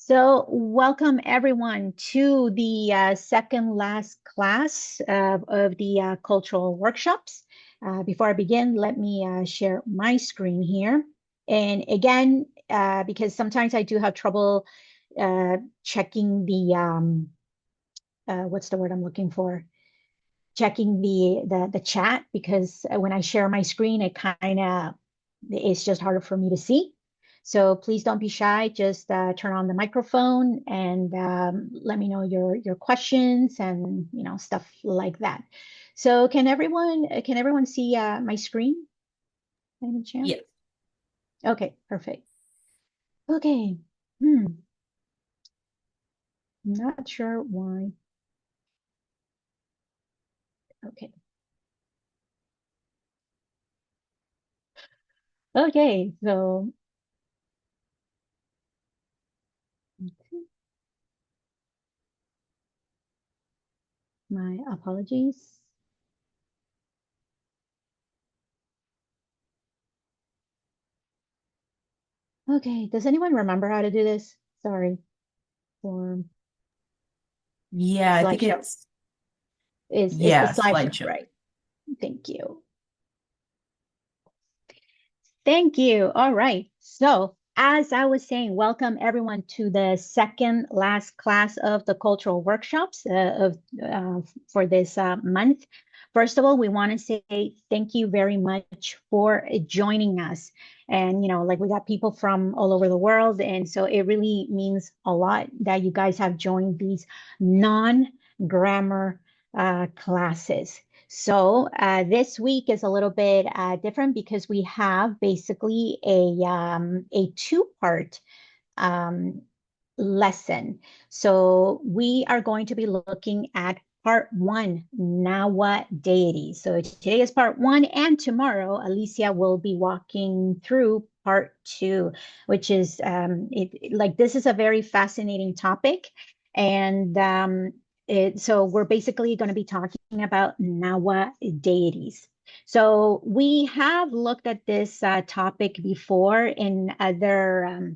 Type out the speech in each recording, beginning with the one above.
So, welcome everyone to the second last class of the cultural workshops. Before I begin, let me share my screen here. And again, because sometimes I do have trouble checking what's the word I'm looking for? Checking the chat, because when I share my screen, it's just harder for me to see. So please don't be shy. Just turn on the microphone and let me know your questions and stuff like that. So can everyone see my screen? Any chance? Yes. Okay, perfect. Okay. Hmm. Not sure why. Okay. Okay. So my apologies. Okay. Does anyone remember how to do this? Sorry. For Yeah, I think slideshow. it's, It's the yeah, slideshow, slideshow. right? Thank you. Thank you. All right. So, as I was saying, welcome everyone to the second last class of the cultural workshops for this month. First of all, we want to say thank you very much for joining us. And, like we got people from all over the world. And so it really means a lot that you guys have joined these non-grammar classes. So this week is a little bit different because we have basically a two-part um, lesson. So we are going to be looking at part one, Nawa deities. So today is part one, and tomorrow Alicia will be walking through part two, which is like this is a very fascinating topic. And so we're basically going to be talking about Nawa deities. So we have looked at this topic before in other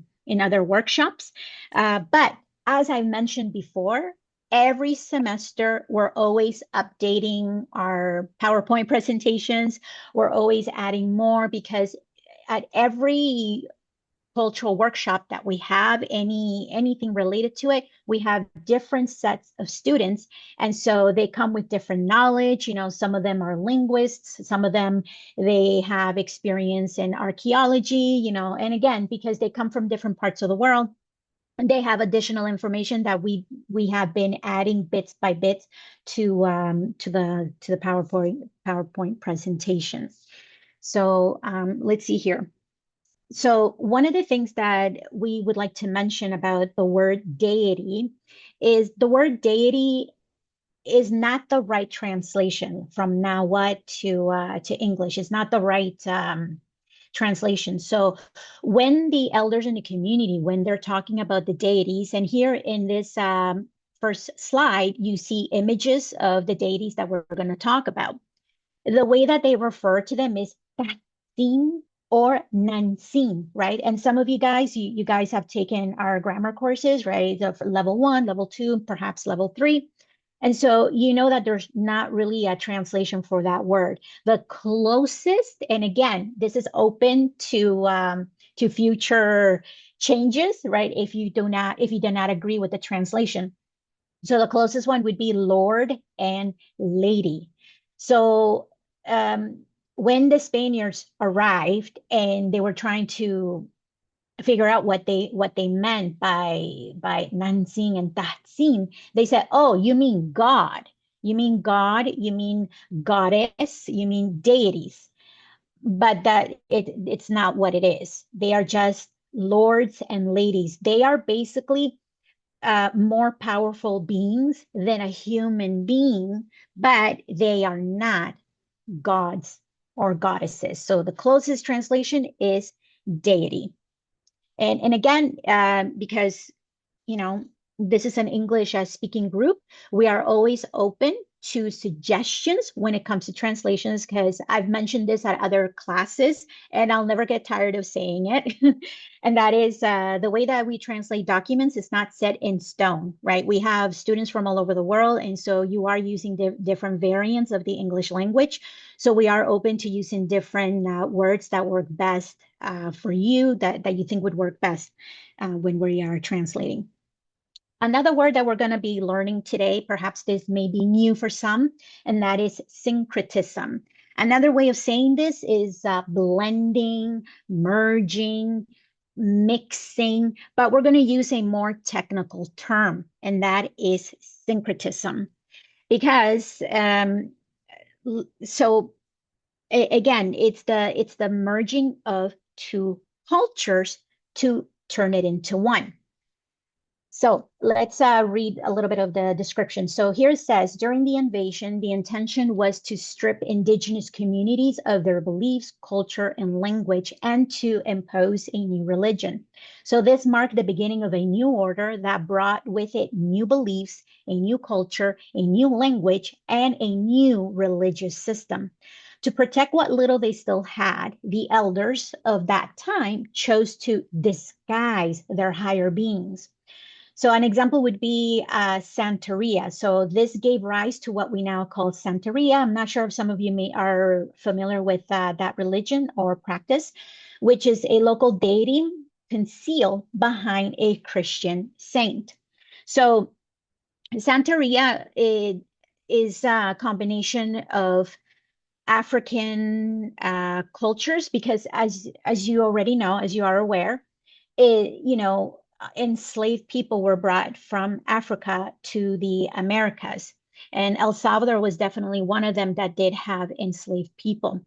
workshops. But as I mentioned before, every semester we're always updating our PowerPoint presentations. We're always adding more because at every cultural workshop that we have, anything related to it, we have different sets of students, and so they come with different knowledge. Some of them are linguists, some of them they have experience in archaeology, and again, because they come from different parts of the world, and they have additional information that we have been adding bits by bits to the PowerPoint presentations. So let's see here. So one of the things that we would like to mention about the word deity is the word deity is not the right translation from Nawa to English. It's not the right translation. So when the elders in the community, when they're talking about the deities, and here in this first slide, you see images of the deities that we're going to talk about. The way that they refer to them is seen or non-seen, right? And some of you guys, you guys have taken our grammar courses, right? The level 1, level 2, perhaps level 3. And so you know that there's not really a translation for that word. The closest, and again, this is open to future changes, right? If you do not agree with the translation. So the closest one would be Lord and Lady. So um, when the Spaniards arrived and they were trying to figure out what they meant by nancing and tahsin, they said, "Oh, you mean God? You mean God? You mean goddess? You mean deities?" But it's not what it is. They are just lords and ladies. They are basically more powerful beings than a human being, but they are not gods or goddesses. So the closest translation is deity. And again, because you know this is an English speaking group, we are always open to suggestions when it comes to translations, because I've mentioned this at other classes and I'll never get tired of saying it. And that is the way that we translate documents is not set in stone, right? We have students from all over the world. And so you are using different variants of the English language. So we are open to using different words that work best for you, that you think would work best when we are translating. Another word that we're going to be learning today, perhaps this may be new for some, and that is syncretism. Another way of saying this is blending, merging, mixing, but we're going to use a more technical term, and that is syncretism. Because again, it's the merging of two cultures to turn it into one. So let's read a little bit of the description. So here it says, during the invasion, the intention was to strip indigenous communities of their beliefs, culture, and language, and to impose a new religion. So this marked the beginning of a new order that brought with it new beliefs, a new culture, a new language, and a new religious system. To protect what little they still had, the elders of that time chose to disguise their higher beings. So an example would be Santeria. So this gave rise to what we now call Santeria. I'm not sure if some of you are familiar with that religion or practice, which is a local deity concealed behind a Christian saint. So Santeria is a combination of African cultures because as you already know, as you are aware, enslaved people were brought from Africa to the Americas. And El Salvador was definitely one of them that did have enslaved people.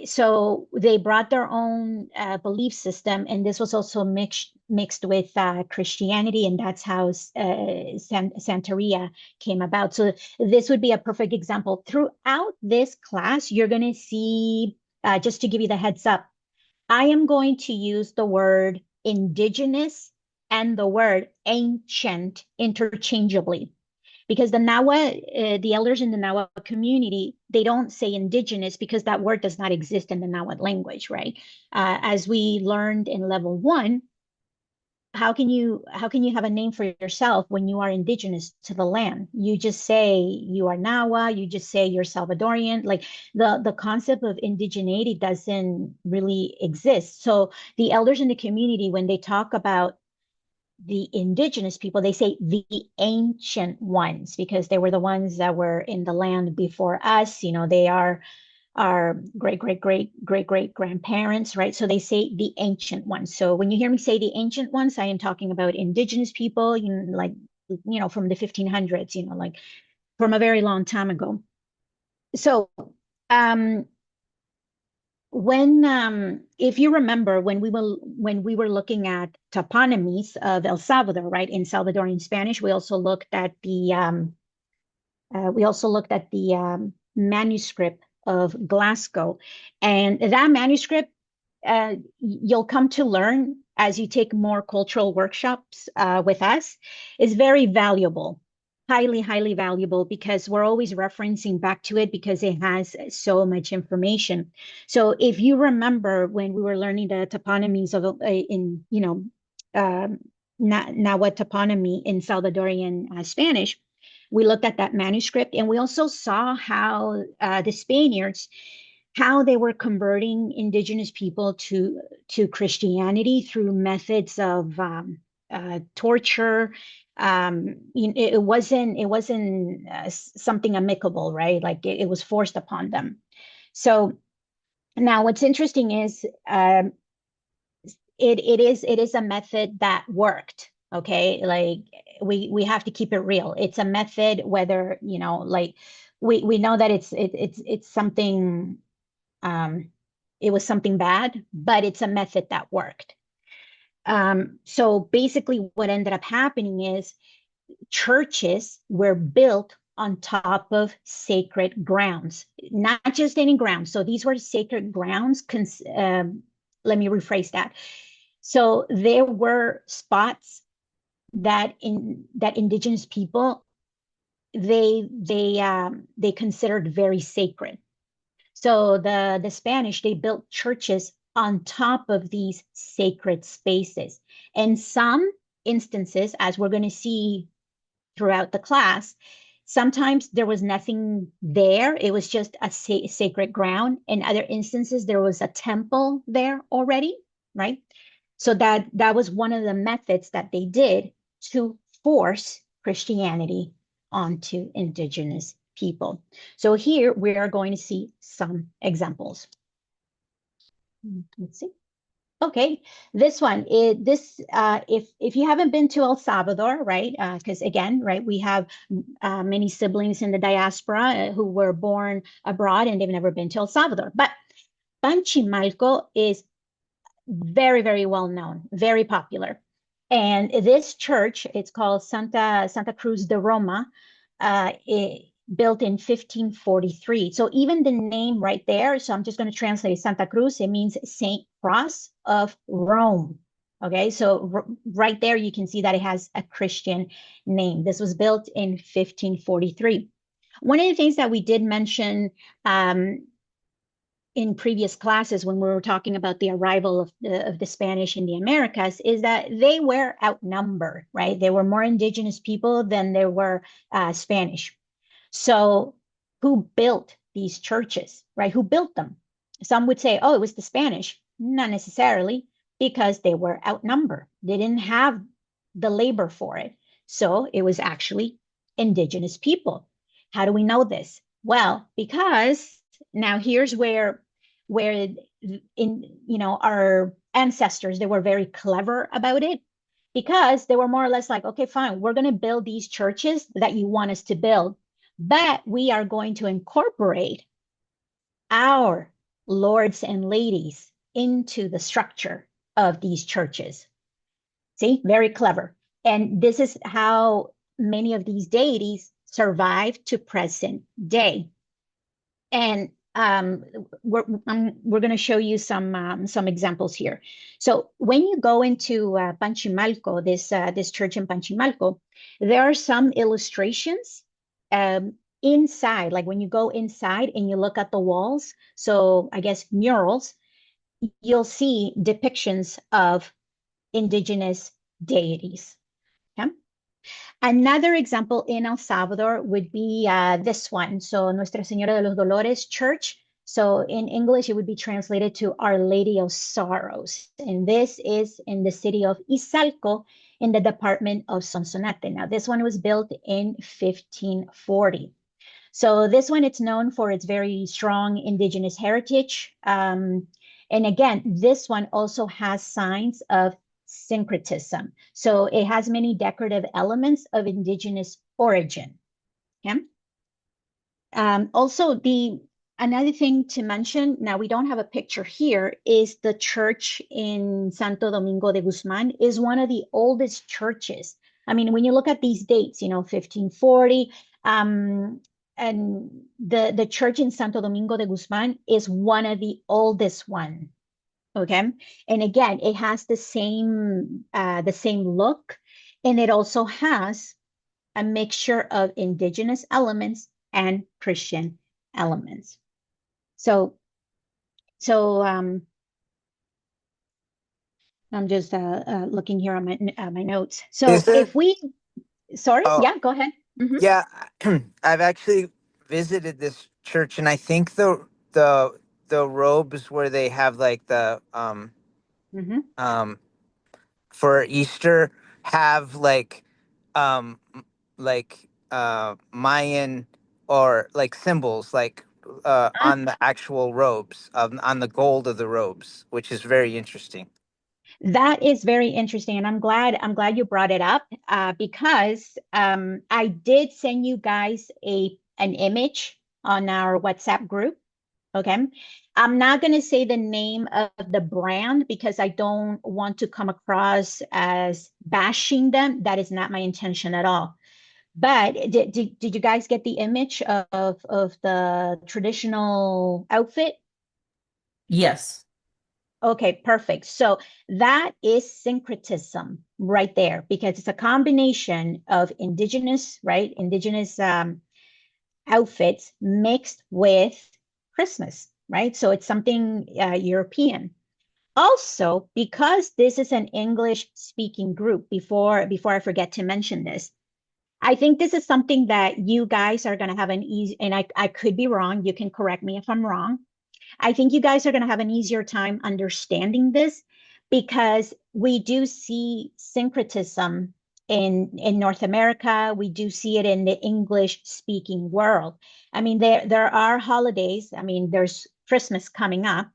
So they brought their own belief system, and this was also mixed with Christianity, and that's how Santeria came about. So this would be a perfect example. Throughout this class, you're going to see, just to give you the heads up, I am going to use the word indigenous and the word ancient interchangeably because the elders in the Nawa community, they don't say indigenous because that word does not exist in the Nawa language, right? As we learned in level 1, how can you have a name for yourself when you are indigenous to the land? You just say you are Nawa, you just say you're Salvadorian. Like the concept of indigeneity doesn't really exist. So the elders in the community, when they talk about the indigenous people, they say the ancient ones because they were the ones that were in the land before us. They are our great grandparents, right? So they say the ancient ones. So when you hear me say the ancient ones, I am talking about indigenous people, from the 1500s, like from a very long time ago. So if you remember when we were looking at toponymies of El Salvador, right, in Salvadorian Spanish, we also looked at the manuscript of Glasgow, and that manuscript you'll come to learn as you take more cultural workshops with us is very valuable, highly valuable, because we're always referencing back to it because it has so much information. So if you remember when we were learning the toponymies of Nawa toponymy in Salvadorian Spanish, we looked at that manuscript and we also saw how the Spaniards, how they were converting indigenous people to Christianity through methods of torture. It wasn't something amicable, right? Like it was forced upon them. So now what's interesting is it is a method that worked. Okay, like we have to keep it real. It's a method, whether like we know that it's something it was something bad, but it's a method that worked. So basically what ended up happening is churches were built on top of sacred grounds, not just any ground. So these were sacred grounds. Let me rephrase that. So there were spots that indigenous people they considered very sacred. So the Spanish, they built churches on top of these sacred spaces. In some instances, as we're going to see throughout the class, sometimes there was nothing there. It was just a sacred ground. In other instances, there was a temple there already, right? So that was one of the methods that they did to force Christianity onto indigenous people. So here we are going to see some examples. Let's see. Okay, this one, if you haven't been to El Salvador, right? Because again, right, we have many siblings in the diaspora who were born abroad and they've never been to El Salvador. But Panchimalco is very, very well known, very popular. And this church, it's called Santa Cruz de Roma, built in 1543. So even the name right there, so I'm just going to translate Santa Cruz, it means Saint Cross of Rome. Okay, so right there you can see that it has a Christian name. This was built in 1543. One of the things that we did mention in previous classes when we were talking about the arrival of the Spanish in the Americas is that they were outnumbered, right? There were more indigenous people than there were Spanish. So who built these churches, right? Who built them? Some would say, oh, it was the Spanish. Not necessarily, because they were outnumbered. They didn't have the labor for it. So it was actually indigenous people. How do we know this? Well, because now here's where our ancestors, they were very clever about it, because they were more or less like, okay, fine, we're going to build these churches that you want us to build, but we are going to incorporate our lords and ladies into the structure of these churches. See, very clever. And this is how many of these deities survive to present day. And we're going to show you some examples here. So when you go into Panchimalco, this church in Panchimalco, there are some illustrations inside, like when you go inside and you look at the walls. So I guess murals, you'll see depictions of indigenous deities. Okay? Another example in El Salvador would be this one. So Nuestra Señora de los Dolores Church. So in English, it would be translated to Our Lady of Sorrows. And this is in the city of Izalco in the department of Sonsonate. Now, this one was built in 1540. So this one, it's known for its very strong indigenous heritage. And again, this one also has signs of syncretism. So it has many decorative elements of indigenous origin. Okay. Also, another thing to mention, now we don't have a picture here, is the church in Santo Domingo de Guzman is one of the oldest churches. I mean, when you look at these dates, 1540, and the church in Santo Domingo de Guzman is one of the oldest one. Okay, and again, it has the same look, and it also has a mixture of indigenous elements and Christian elements. So I'm just looking here on my notes. So if we, sorry, yeah, go ahead. Mm-hmm. Yeah, I've actually visited this church, and I think the robes where they have like the for Easter have like Mayan or like symbols like on the actual robes on the gold of the robes, which is very interesting. That is very interesting, and I'm glad you brought it up because I did send you guys an image on our WhatsApp group. Okay, I'm not going to say the name of the brand because I don't want to come across as bashing them. That is not my intention at all. But did you guys get the image of the traditional outfit? Yes. Okay, perfect. So that is syncretism right there, because it's a combination of indigenous, right? Indigenous outfits mixed with Christmas, right? So it's something European. Also, because this is an English speaking group, before I forget to mention this, I think this is something that you guys are going to have an easy, and I could be wrong. You can correct me if I'm wrong. I think you guys are going to have an easier time understanding this because we do see syncretism in North America. We do see it in the English speaking world. I mean, there are holidays. I mean, there's Christmas coming up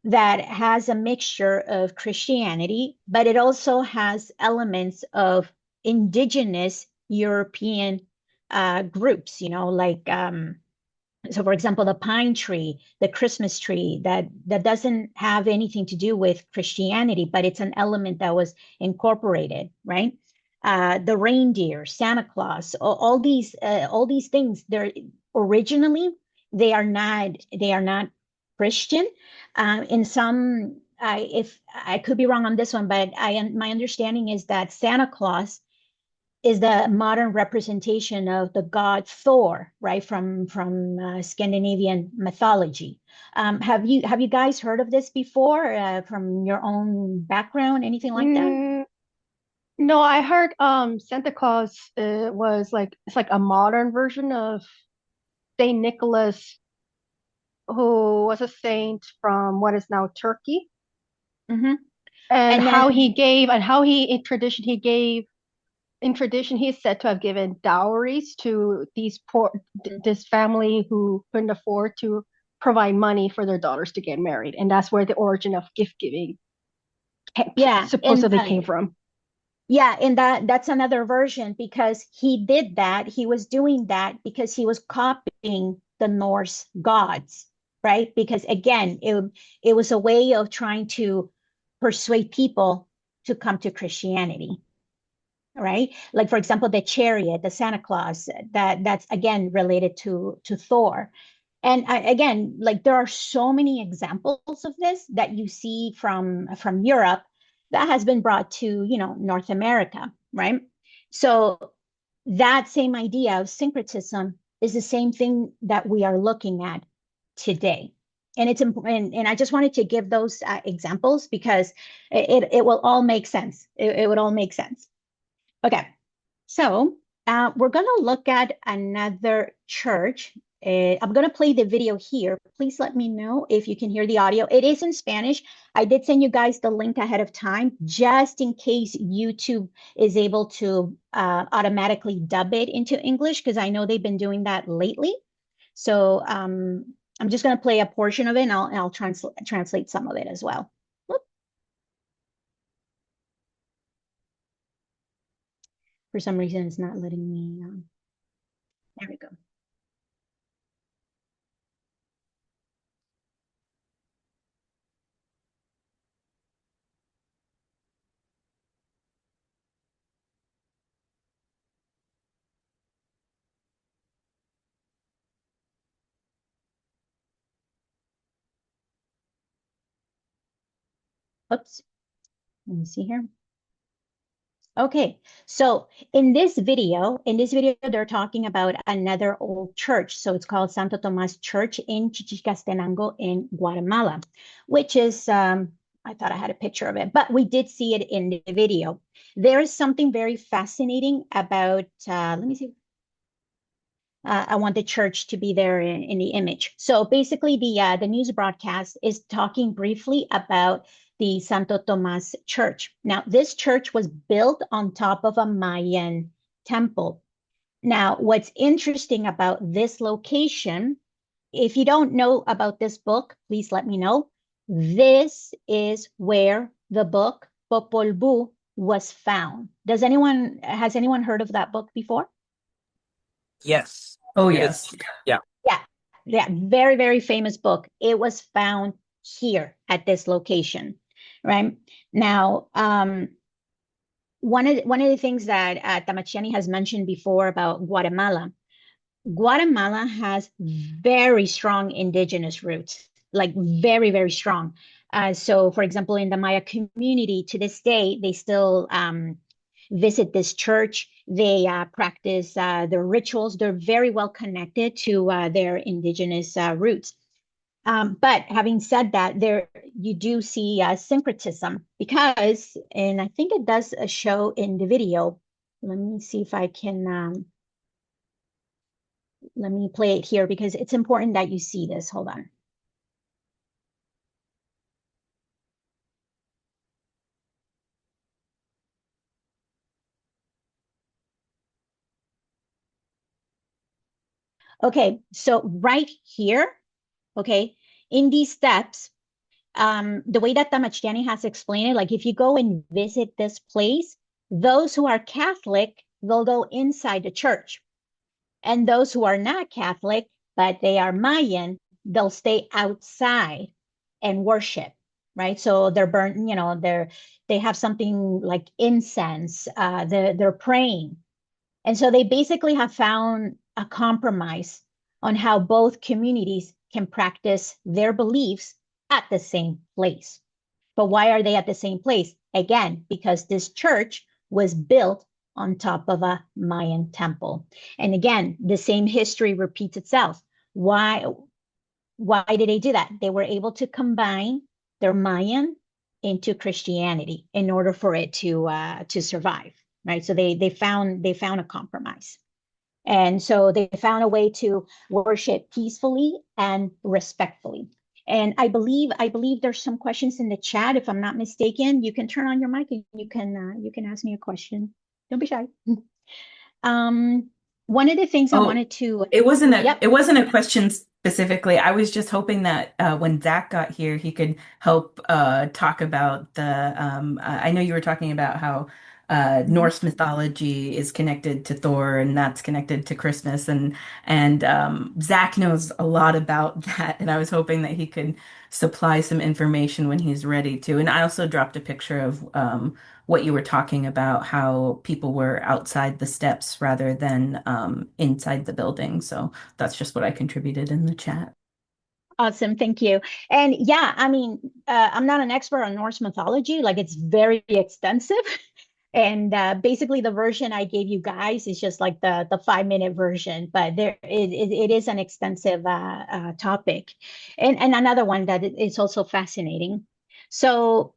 that has a mixture of Christianity, but it also has elements of indigenous European groups, you know, like so for example, the pine tree, the Christmas tree, that doesn't have anything to do with Christianity, but it's an element that was incorporated, right? The reindeer, Santa Claus, all these things, they're originally they are not Christian. In some, if I could be wrong on this one, but my understanding is that Santa Claus is the modern representation of the god Thor, right, from Scandinavian mythology. Have you guys heard of this before from your own background, anything like that? No, I heard Santa Claus was like it's like a modern version of Saint Nicholas, who was a saint from what is now Turkey, Mm-hmm. and And how then, he gave and how he in tradition he is said to have given dowries to these poor this family who couldn't afford to provide money for their daughters to get married, and that's where the origin of gift giving yeah, and supposedly came from. yeah, and that's another version because he did that. He was doing that because he was copying the Norse gods, right? Because again, it was a way of trying to persuade people to come to Christianity, right? Like for example, the chariot, the Santa Claus, that's again related to Thor. And again, like there are so many examples of this that you see from Europe that has been brought to, you know, North America, right? So that same idea of syncretism is the same thing that we are looking at today. And it's important, and I just wanted to give those examples because it will all make sense. It would all make sense. Okay, so we're going to look at another church. I'm going to play the video here. Please let me know if you can hear the audio. It is in Spanish. I did send you guys the link ahead of time, just in case YouTube is able to automatically dub it into English, because I know they've been doing that lately. So I'm just going to play a portion of it, and I'll translate some of it as well. For some reason, it's not letting me. There we go. Oops. Let me see here. Okay, so in this video, they're talking about another old church. So it's called Santo Tomas Church in Chichicastenango in Guatemala, which is, I thought I had a picture of it, but we did see it in the video. There is something very fascinating about, let me see. I want the church to be there in the image. So basically the news broadcast is talking briefly about the Santo Tomas Church. Now, this church was built on top of a Mayan temple. Now, what's interesting about this location, if you don't know about this book, please let me know. This is where the book Popol Vuh was found. Has anyone heard of that book before? Yes. Oh, It's yes. yeah. Yeah, very, very famous book. It was found here at this location, right? Now, one of the things that Tamachiani has mentioned before about Guatemala, Guatemala has very strong indigenous roots, like very, very strong. So, for example, in the Maya community, to this day, they still visit this church. They practice their rituals. They're very well connected to their indigenous roots. But having said that, there you do see syncretism because, and I think it does show in the video. Let me see if I can, let me play it here because it's important that you see this. Hold on. Okay, so right here, okay, in these steps, the way that Tamachtiani has explained it, like if you go and visit this place, those who are Catholic, they'll go inside the church. And those who are not Catholic, but they are Mayan, they'll stay outside and worship, right? So they're burnt, you know, they have something like incense, they're praying. And so they basically have found a compromise on how both communities can practice their beliefs at the same place. But why are they at the same place? Again, because this church was built on top of a Mayan temple. And again, the same history repeats itself. Why did they do that? They were able to combine their Mayan into Christianity in order for it to survive, right? So they found a compromise. And so they found a way to worship peacefully and respectfully. And I believe there's some questions in the chat. If I'm not mistaken, you can turn on your mic and you can ask me a question. Don't be shy. One of the things I wanted to It wasn't Yep. it wasn't a question specifically. I was just hoping that when Zach got here, he could help talk about the. I know you were talking about how Norse mythology is connected to Thor, and that's connected to Christmas, and Zach knows a lot about that, and I was hoping that he could supply some information when he's ready to. And I also dropped a picture of what you were talking about, how people were outside the steps rather than inside the building. So that's just what I contributed in the chat. Awesome, thank you. And yeah, I mean, I'm not an expert on Norse mythology, like it's very extensive. And basically the version I gave you guys is just like the 5-minute version, but it is an extensive topic. And another one that is also fascinating. So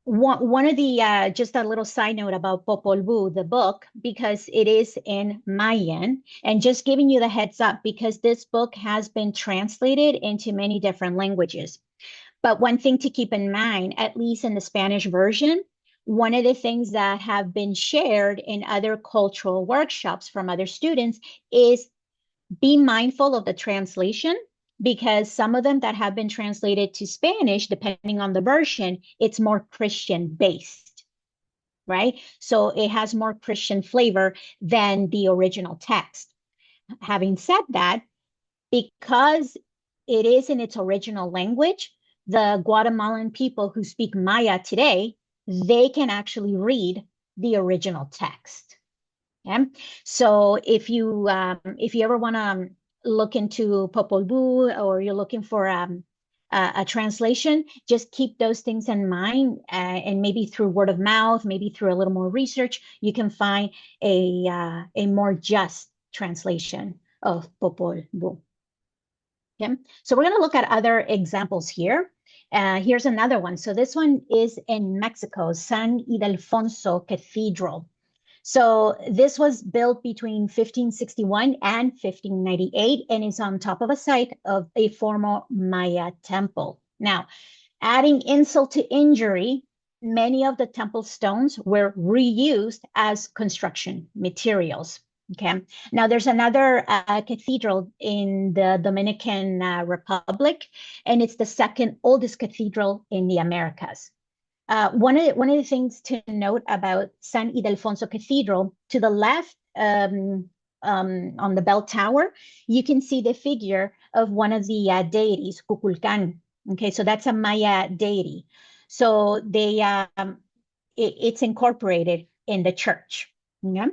one of the just a little side note about Popol Vuh, the book, because it is in Mayan, and just giving you the heads up because this book has been translated into many different languages. But one thing to keep in mind, at least in the Spanish version, one of the things that have been shared in other cultural workshops from other students is be mindful of the translation, because some of them that have been translated to Spanish, depending on the version, it's more Christian based, right? So it has more Christian flavor than the original text. Having said that, because it is in its original language, the Guatemalan people who speak Maya today, they can actually read the original text. Okay, so if you ever want to look into Popol Vuh or you're looking for a translation, just keep those things in mind, and maybe through word of mouth, maybe through a little more research, you can find a more just translation of Popol Vuh. Okay, so we're going to look at other examples here. Here's another one. So this one is in Mexico, San Ildefonso Cathedral. So this was built between 1561 and 1598 and is on top of a site of a former Maya temple. Now, adding insult to injury, many of the temple stones were reused as construction materials. Okay. Now there's another cathedral in the Dominican Republic, and it's the second oldest cathedral in the Americas. One of the things to note about San Ildefonso Cathedral, to the left on the bell tower, you can see the figure of one of the deities, Kukulkan. Okay, so that's a Maya deity. So it's incorporated in the church. Yeah.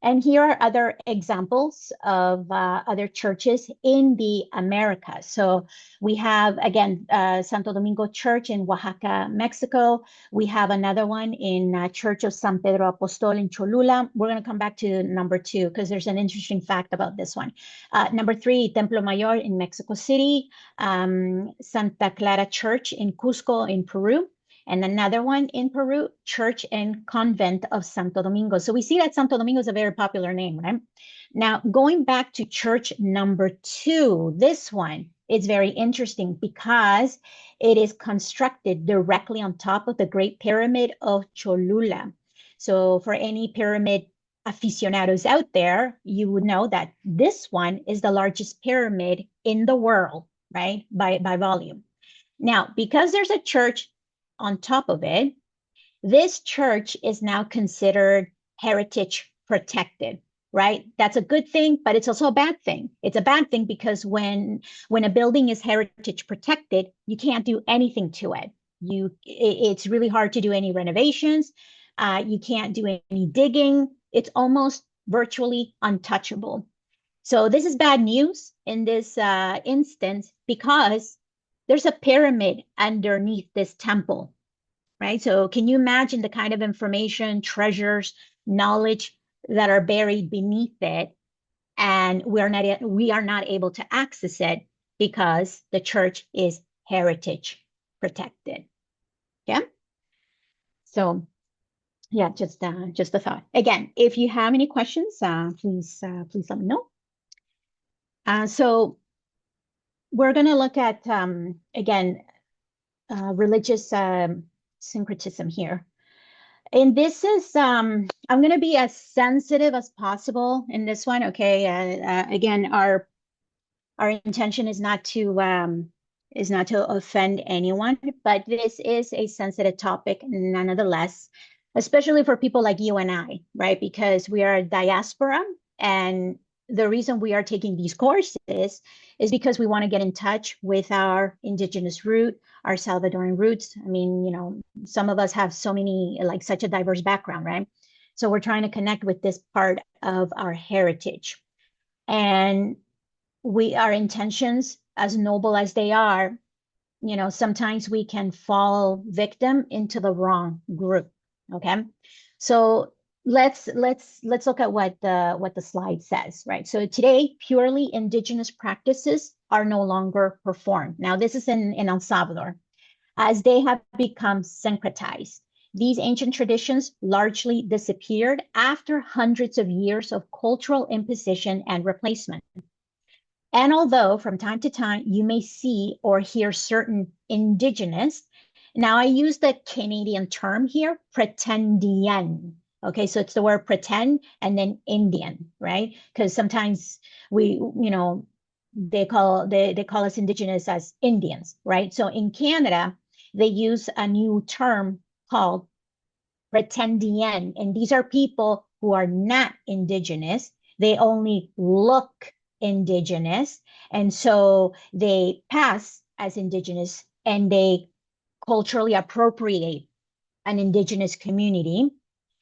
And here are other examples of other churches in the Americas. So we have, again, Santo Domingo Church in Oaxaca, Mexico. We have another one in Church of San Pedro Apostol in Cholula. We're going to come back to number 2 because there's an interesting fact about this one. Number 3, Templo Mayor in Mexico City, Santa Clara Church in Cusco in Peru. And another one in Peru, Church and Convent of Santo Domingo. So we see that Santo Domingo is a very popular name, right? Now, going back to church number 2, this one is very interesting because it is constructed directly on top of the Great Pyramid of Cholula. So for any pyramid aficionados out there, you would know that this one is the largest pyramid in the world, right? By volume. Now, because there's a church on top of it, this church is now considered heritage protected, right? That's a good thing, but it's also a bad thing. It's a bad thing because when a building is heritage protected, you can't do anything to it. It's really hard to do any renovations. You can't do any digging. It's almost virtually untouchable. So this is bad news in this instance because there's a pyramid underneath this temple, right? So can you imagine the kind of information, treasures, knowledge that are buried beneath it, and we are not able to access it because the church is heritage protected. Yeah. So yeah, just a thought. Again, if you have any questions, please let me know. So we're going to look at again religious syncretism here. And this is, I'm going to be as sensitive as possible in this one, okay? Again, our intention is not to offend anyone, but this is a sensitive topic nonetheless, especially for people like you and I, right? Because we are a diaspora, and the reason we are taking these courses is because we want to get in touch with our indigenous root, our Salvadoran roots. I mean, you know, some of us have so many, like such a diverse background, right? So we're trying to connect with this part of our heritage. And our intentions, as noble as they are, you know, sometimes we can fall victim into the wrong group, okay? So let's look at what the slide says, right? So today, purely indigenous practices are no longer performed. Now, this is in El Salvador, as they have become syncretized. These ancient traditions largely disappeared after hundreds of years of cultural imposition and replacement. And although from time to time you may see or hear certain indigenous, now I use the Canadian term here, pretendian. Okay, so it's the word pretend and then Indian, right? Because sometimes we, you know, they call us indigenous as Indians, right? So in Canada, they use a new term called pretendian, and these are people who are not indigenous. They only look indigenous, and so they pass as indigenous, and they culturally appropriate an indigenous community,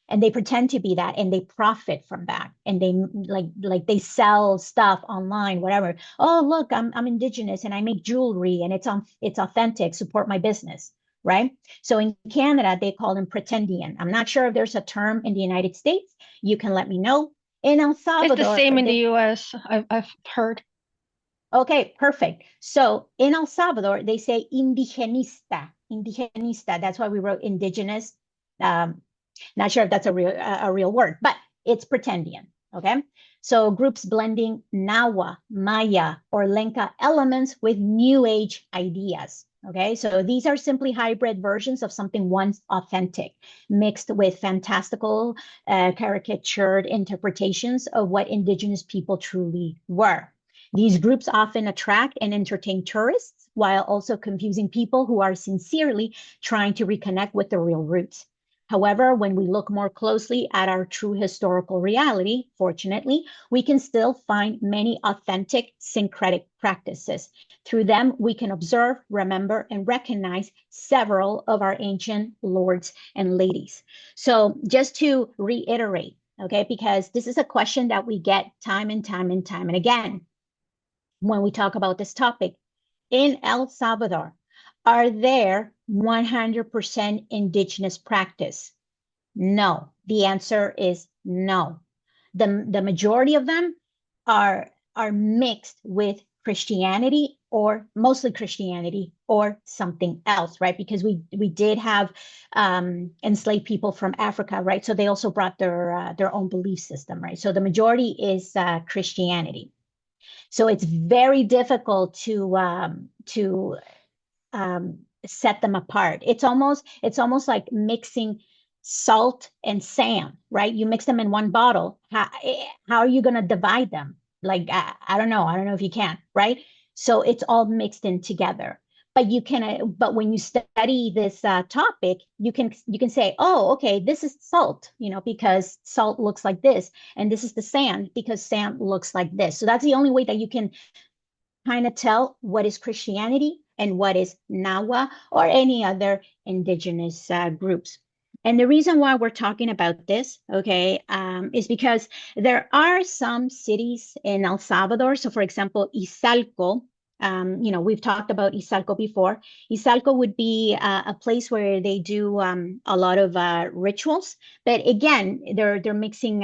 and they pretend to be that, and they profit from that, and they like they sell stuff online, whatever. Oh, look, I'm indigenous and I make jewelry and it's authentic, support my business, right? So in Canada, they call them pretendian. I'm not sure if there's a term in the United States. You can let me know. In El Salvador, It's the same in the US, I've heard. Okay, perfect. So in El Salvador, they say indigenista. Indigenista. That's why we wrote indigenous. Not sure if that's a real word, but it's pretendian. Okay. So groups blending Nawa, Maya, or Lenca elements with New Age ideas. Okay, so these are simply hybrid versions of something once authentic, mixed with fantastical, caricatured interpretations of what indigenous people truly were. These groups often attract and entertain tourists while also confusing people who are sincerely trying to reconnect with the real roots. However, when we look more closely at our true historical reality, fortunately, we can still find many authentic syncretic practices. Through them, we can observe, remember, and recognize several of our ancient lords and ladies. So just to reiterate, okay? Because this is a question that we get time and time and time and again when we talk about this topic. In El Salvador, are there 100% indigenous practice? No. The answer is no. The majority of them are mixed with Christianity, or mostly Christianity, or something else, right? Because we did have enslaved people from Africa, right? So they also brought their own belief system, right? So the majority is Christianity. So it's very difficult to set them apart. It's almost like mixing salt and sand, right? You mix them in one bottle. How are you going to divide them? Like, I don't know. I don't know if you can, right? So it's all mixed in together. But you can, but when you study this topic, you can say, oh, okay, this is salt, because salt looks like this, and this is the sand because sand looks like this. So that's the only way that you can kind of tell what is Christianity and what is Nawa or any other indigenous groups. And the reason why we're talking about this, okay, is because there are some cities in El Salvador. So, for example, Izalco. We've talked about Izalco before. Izalco would be a place where they do a lot of rituals, but again, they're mixing,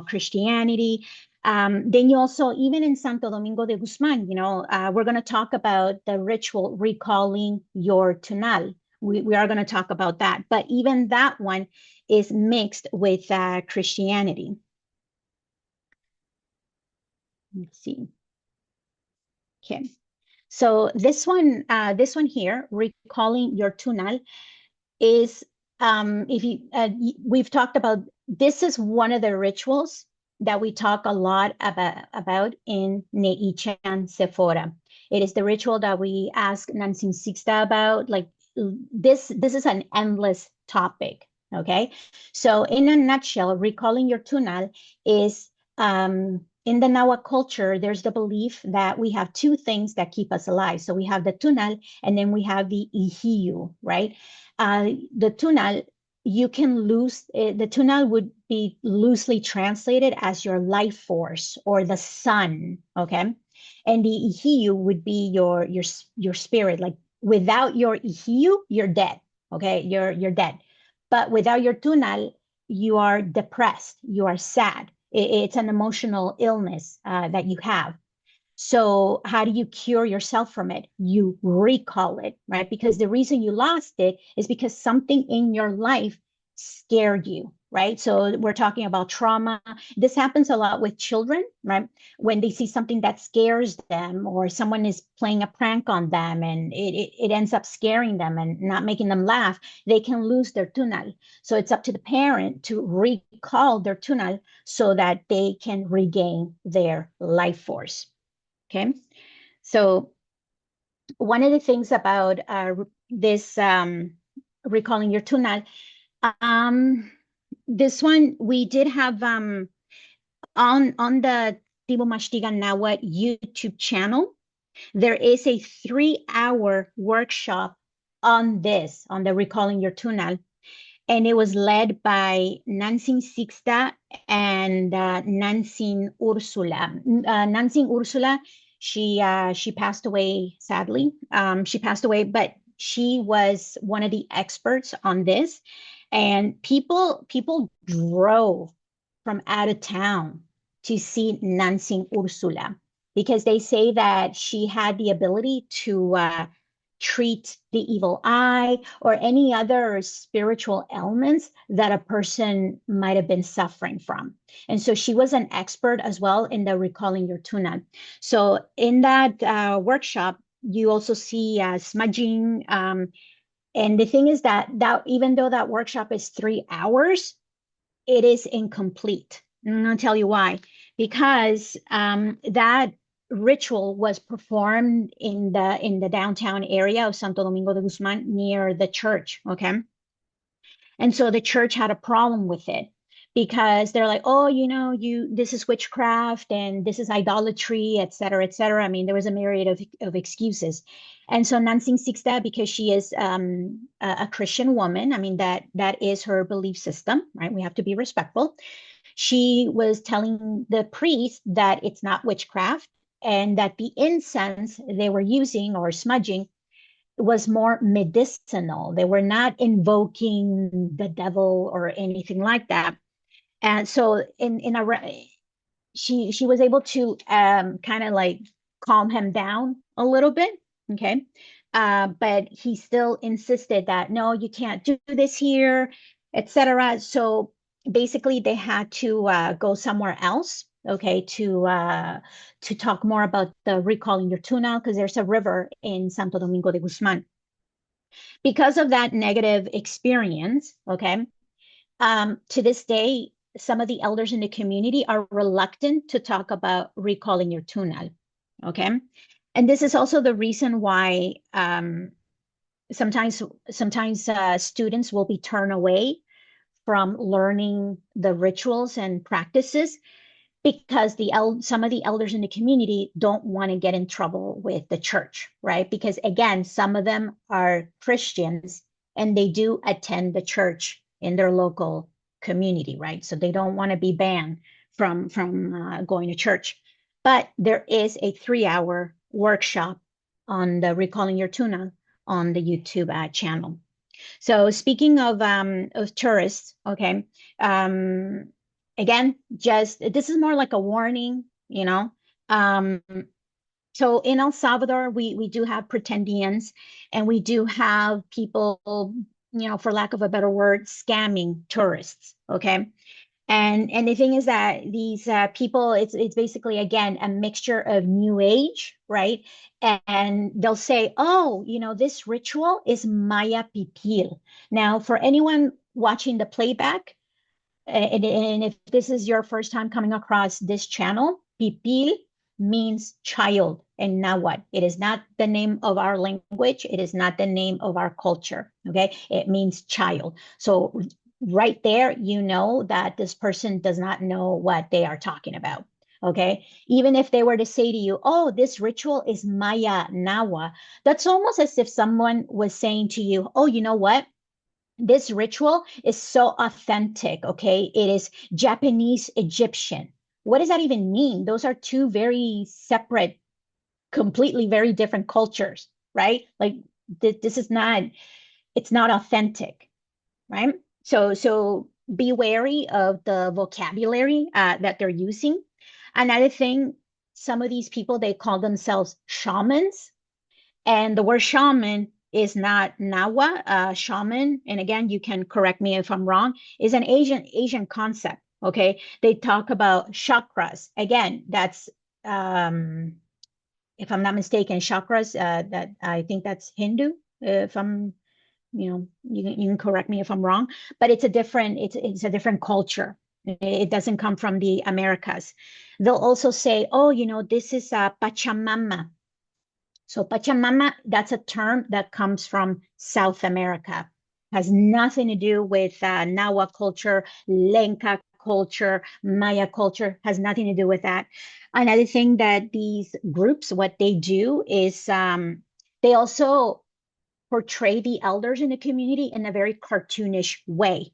Christianity. Then you also, even in Santo Domingo de Guzman, we're going to talk about the ritual recalling your tunal. We are going to talk about that, but even that one is mixed with Christianity. Let's see. Okay, so this one here, recalling your tunal, is we've talked about. This is one of the rituals that we talk a lot about in Neichan Sephora. It is the ritual that we ask Nancy Sixta about. Like this is an endless topic. Okay, so in a nutshell, recalling your tunal is in the Nawa culture, there's the belief that we have two things that keep us alive. So we have the tunal, and then we have the ihiu, right? The tunal, you can lose, the tunal would be loosely translated as your life force or the sun, okay? And the ihiu would be your spirit. Like without your ihiu, you're dead, okay? You're dead. But without your tunal, you are depressed, you are sad. It's an emotional illness that you have. So how do you cure yourself from it? You recall it, right? Because the reason you lost it is because something in your life scared you, right? So we're talking about trauma. This happens a lot with children, right? When they see something that scares them, or someone is playing a prank on them and it ends up scaring them and not making them laugh, they can lose their tunal. So it's up to the parent to recall their tunal so that they can regain their life force. Okay, so one of the things about this recalling your tunal, this one we did have on the Tibo Mashtigan Nawa YouTube channel. There is a 3-hour workshop on this, on the recalling your tunal, and it was led by Nancy Sixta and Nancy Ursula. Nancy Ursula, she passed away, sadly. She passed away, but she was one of the experts on this. And people drove from out of town to see Nancy Ursula because they say that she had the ability to treat the evil eye or any other spiritual ailments that a person might have been suffering from. And so she was an expert as well in the recalling your tunal. So in that workshop, you also see smudging. And the thing is that even though that workshop is 3 hours, it is incomplete. And I'm going to tell you why. Because that ritual was performed in the downtown area of Santo Domingo de Guzman near the church, okay? And so the church had a problem with it because they're like, oh, this is witchcraft and this is idolatry, et cetera, et cetera. I mean, there was a myriad of excuses. And so Nancy Sixta, because she is a Christian woman, I mean, that is her belief system, right? We have to be respectful. She was telling the priest that it's not witchcraft and that the incense they were using or smudging was more medicinal. They were not invoking the devil or anything like that. And so in a she was able to kind of like calm him down a little bit, okay? But he still insisted that no, you can't do this here, etc. So basically, they had to go somewhere else, okay, to talk more about the recalling your tuna because there's a river in Santo Domingo de Guzman. Because of that negative experience, okay, to this day, some of the elders in the community are reluctant to talk about recalling your tunal. Okay. And this is also the reason why sometimes students will be turned away from learning the rituals and practices because some of the elders in the community don't want to get in trouble with the church, right? Because again, some of them are Christians and they do attend the church in their local community, right? So they don't want to be banned from going to church. But there is a 3-hour workshop on the recalling your tuna on the YouTube channel. So speaking of tourists, okay, again, just this is more like a warning, you know. So in El Salvador, we do have pretendians, and we do have people, you know, for lack of a better word, scamming tourists. Okay. And the thing is that these people, it's basically again a mixture of New Age, right? And they'll say, oh, you know, this ritual is Maya Pipil. Now, for anyone watching the playback, and if this is your first time coming across this channel, Pipil means child in Nawa. It is not the name of our language. It is not the name of our culture. Okay, it means child. So right there, you know that this person does not know what they are talking about. Okay, even if they were to say to you, oh, this ritual is Maya Nawa, that's almost as if someone was saying to you, oh, you know what? This ritual is so authentic, okay? It is Japanese Egyptian. What does that even mean? Those are two very separate, completely very different cultures, right? Like this is not, it's not authentic, right? So be wary of the vocabulary that they're using. Another thing, some of these people, they call themselves shamans, and the word shaman is not Nawa. Shaman, and again, you can correct me if I'm wrong, is an Asian concept. Okay, they talk about chakras. Again, that's if I'm not mistaken, chakras. That I think that's Hindu. If I'm, you know, you can correct me if I'm wrong, but it's a different culture. It doesn't come from the Americas. They'll also say, oh, you know, this is a Pachamama. So Pachamama, that's a term that comes from South America. Has nothing to do with Nawa culture, Lenca culture, Maya culture, has nothing to do with that. Another thing that these groups, what they do is they also portray the elders in the community in a very cartoonish way.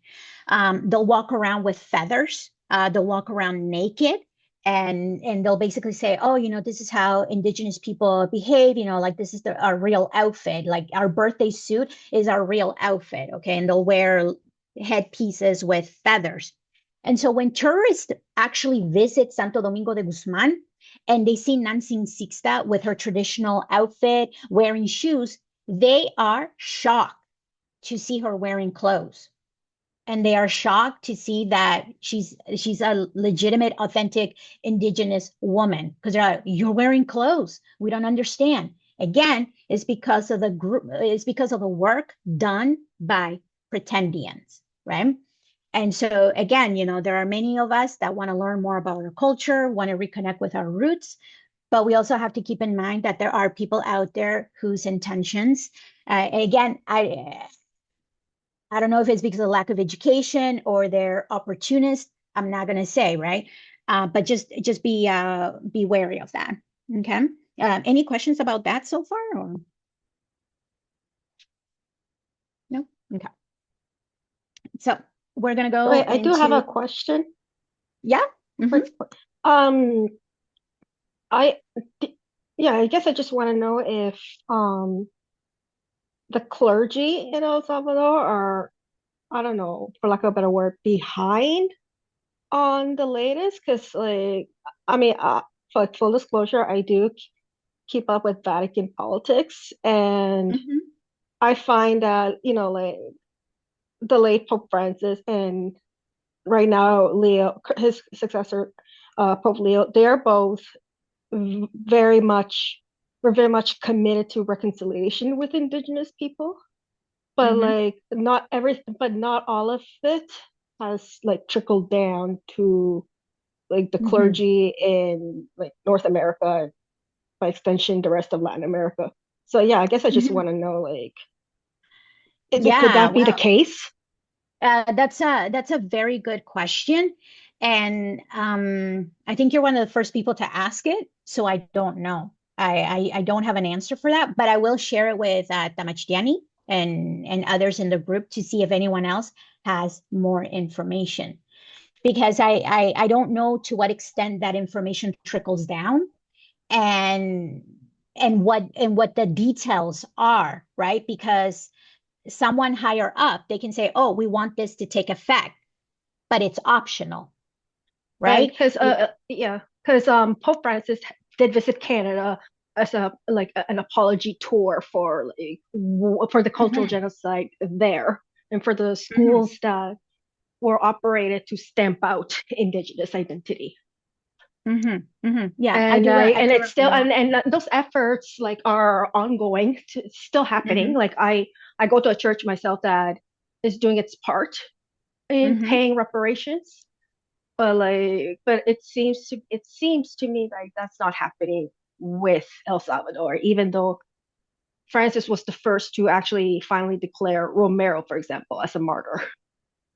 They'll walk around with feathers. They'll walk around naked, and they'll basically say, "Oh, you know, this is how indigenous people behave. You know, like this is our real outfit. Like our birthday suit is our real outfit." Okay, and they'll wear headpieces with feathers. And so when tourists actually visit Santo Domingo de Guzman and they see Nancing Sixta with her traditional outfit, wearing shoes, they are shocked to see her wearing clothes. And they are shocked to see that she's a legitimate, authentic indigenous woman. Because they're like, you're wearing clothes. We don't understand. Again, it's because of the group, it's because of the work done by pretendians, right? And so again, you know, there are many of us that want to learn more about our culture, want to reconnect with our roots, but we also have to keep in mind that there are people out there whose intentions, again, I don't know if it's because of lack of education or they're opportunists. I'm not going to say, right? But just be wary of that. Okay. Any questions about that so far, or no? Okay. So we're going to go Wait, I do have a into. question. Yeah. Mhm. Um, I, yeah, I guess I just want to know if um the clergy in El Salvador are, I don't know, for lack of a better word, behind on the latest. Because, like, I mean, for full disclosure, I do keep up with Vatican politics, and Mhm. I find that, like the late Pope Francis and right now Leo, his successor, Pope Leo, they're both very much, we're very much committed to reconciliation with Indigenous people. But Mhm. like not everything, but not all of it has like trickled down to like the Mhm. clergy in like North America, and by extension, the rest of Latin America. So yeah, I guess I just Mhm. want to know, like, could Yeah, that be the well, case? that's a very good question, and I think you're one of the first people to ask it, so I don't know. I don't have an answer for that, but I will share it with Tamachtiani and others in the group to see if anyone else has more information, because I don't know to what extent that information trickles down, and and what the details are, right? Because someone higher up, they can say, oh, we want this to take effect, but it's optional, Right, right? because yeah, because Pope Francis did visit Canada as a like an apology tour for like for the cultural Mhm. genocide there, and for the Mhm. schools that were operated to stamp out Indigenous identity. Mhm. Mhm. Yeah, And I and do it's still, remember that. and those efforts like are ongoing, it's still happening. Mhm. Like I go to a church myself that is doing its part in Mhm. paying reparations, but it seems to me like that's not happening with El Salvador, even though Francis was the first to actually finally declare Romero, for example, as a martyr.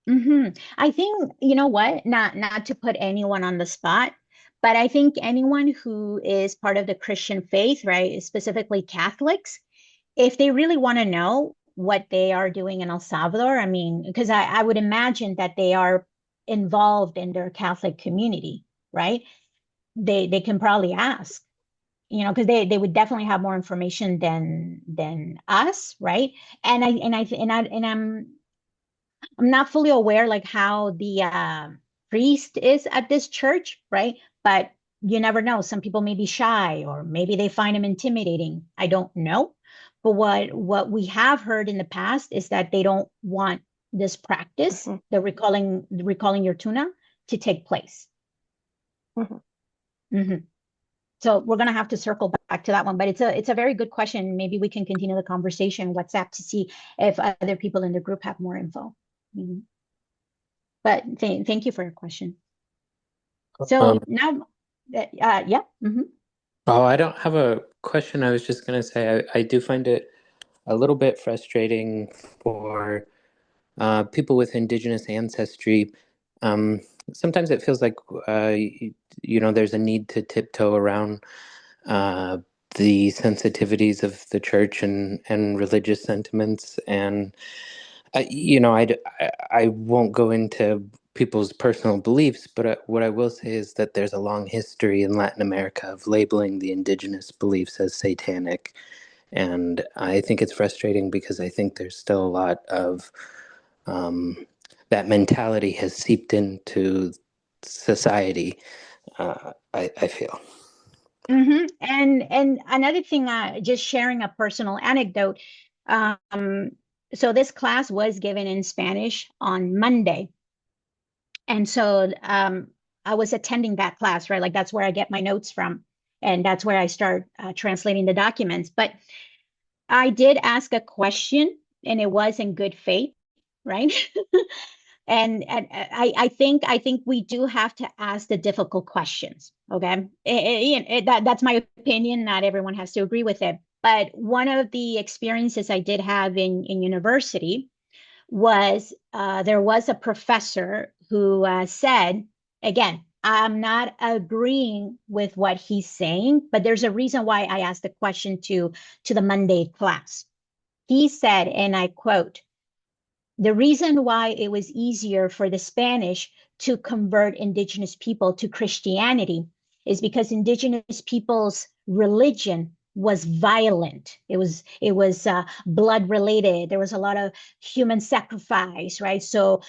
Mhm. I think, you know what, not to put anyone on the spot, but I think anyone who is part of the Christian faith, right, specifically Catholics, if they really want to know what they are doing in El Salvador, I mean, because I would imagine that they are involved in their Catholic community, right? They can probably ask, because they would definitely have more information than us, right? And I'm not fully aware like how the priest is at this church, right? But you never know. Some people may be shy, or maybe they find him intimidating. I don't know. But what we have heard in the past is that they don't want this practice, Mhm, the recalling your tuna, to take place. mhm. Mhm. So we're gonna have to circle back to that one, but it's a very good question. Maybe we can continue the conversation WhatsApp to see if other people in the group have more info. Mhm. But thank you for your question. Um, So now, yeah. oh, I don't have a question. I was just going to say I do find it a little bit frustrating for people with indigenous ancestry. Um, Sometimes it feels like, there's a need to tiptoe around uh, the sensitivities of the church and religious sentiments. And I won't go into people's personal beliefs, but what I will say is that there's a long history in Latin America of labeling the indigenous beliefs as satanic. And I think it's frustrating because I think there's still a lot of um, that mentality has seeped into society, I feel. And another thing, just sharing a personal anecdote. Um, so this class was given in Spanish on Monday, and so I was attending that class, right? Like that's where I get my notes from, and that's where I start translating the documents. But I did ask a question, and it was in good faith, right? And I think we do have to ask the difficult questions. Okay, that's my opinion. Not everyone has to agree with it. But one of the experiences I did have in university was there was a professor who said, again, I'm not agreeing with what he's saying, but there's a reason why I asked the question to the Monday class. He said, and I quote, The reason why it was easier for the Spanish to convert indigenous people to Christianity is because indigenous people's religion was violent. It was blood related. There was a lot of human sacrifice, right? So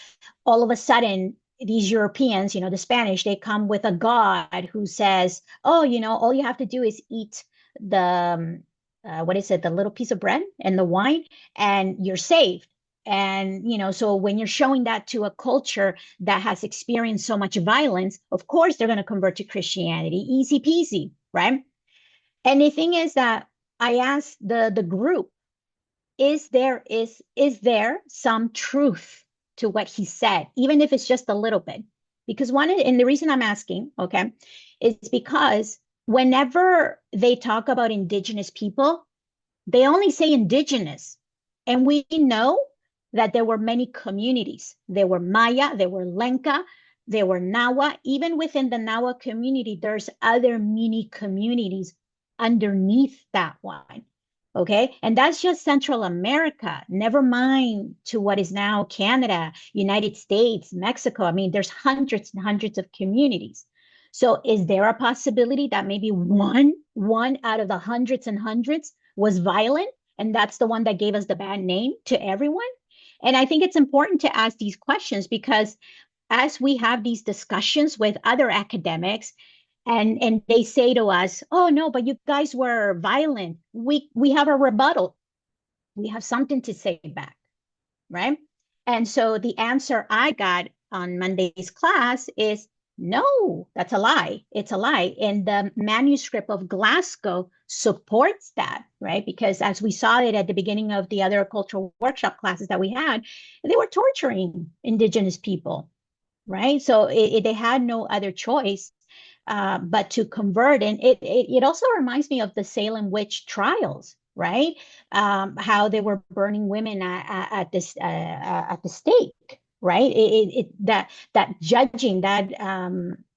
all of a sudden, these Europeans, the Spanish, they come with a God who says, oh, all you have to do is eat the, what is it, the little piece of bread and the wine, and you're saved. And, so when you're showing that to a culture that has experienced so much violence, of course, they're going to convert to Christianity. Easy peasy, right? And the thing is that I asked the group, is there some truth to what he said, even if it's just a little bit? Because and the reason I'm asking, okay, is because whenever they talk about indigenous people, they only say indigenous. And we know that there were many communities. There were Maya, there were Lenca, there were Nawa. Even within the Nawa community, there's other mini communities underneath that one. Okay, and that's just Central America, never mind to what is now Canada, United States, Mexico. I mean, there's hundreds and hundreds of communities. So is there a possibility that maybe one out of the hundreds and hundreds was violent, and that's the one that gave us the bad name to everyone? And I think it's important to ask these questions, because as we have these discussions with other academics, and they say to us, oh no, but you guys were violent, we have a rebuttal, we have something to say back, right? And so the answer I got on Monday's class is, no, that's a lie. It's a lie. And the manuscript of Glasgow supports that, right? Because as we saw it at the beginning of the other cultural workshop classes that we had, they were torturing indigenous people, right? So they had no other choice but to convert. And it also reminds me of the Salem witch trials, right? How they were burning women at the stake, right? That judging that,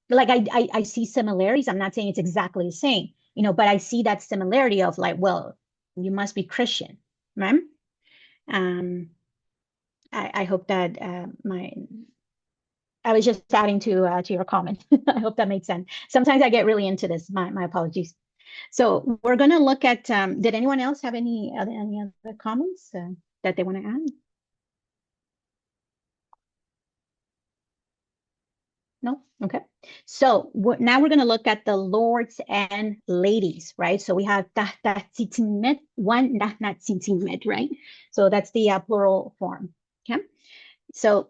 like I see similarities. I'm not saying it's exactly the same, but I see that similarity of like, well, you must be Christian, right? I hope that I was just adding to your comment. I hope that makes sense. Sometimes I get really into this. My apologies. So we're going to look at. Did anyone else have any other comments that they want to add? No? Okay. So now we're going to look at the lords and ladies, right? So we have tahtatsitsimet, one nahnatsintsimet, right? So that's the plural form. Okay. So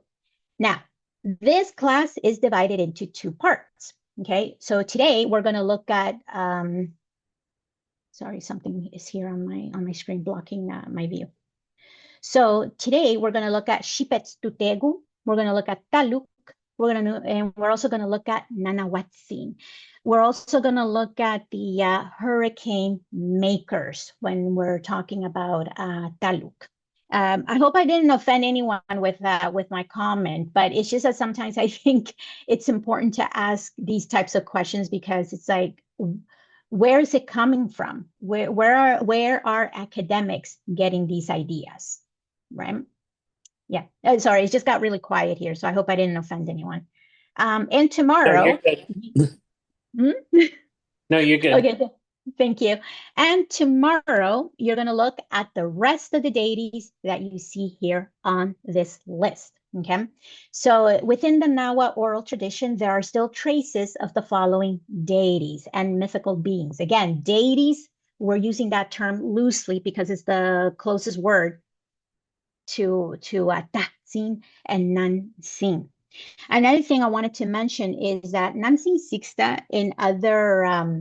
now this class is divided into two parts. Okay. So today we're going to look at, sorry, something is here on my screen blocking my view. So today we're going to look at Shipets Tutegu. We're going to look at Taluk. And we're also going to look at Nanawatsin. We're also going to look at the hurricane makers when we're talking about Taluk. I hope I didn't offend anyone with my comment, but it's just that sometimes I think it's important to ask these types of questions, because it's like, where is it coming from? Where are academics getting these ideas, right? Yeah, sorry, it just got really quiet here, so I hope I didn't offend anyone. And tomorrow, no, you're good. Okay, thank you. And tomorrow, you're going to look at the rest of the deities that you see here on this list. Okay, so within the Nawa oral tradition, there are still traces of the following deities and mythical beings. Again, deities, we're using that term loosely because it's the closest word to Tatsin and Nansin. Another thing I wanted to mention is that Nansin Sixta in other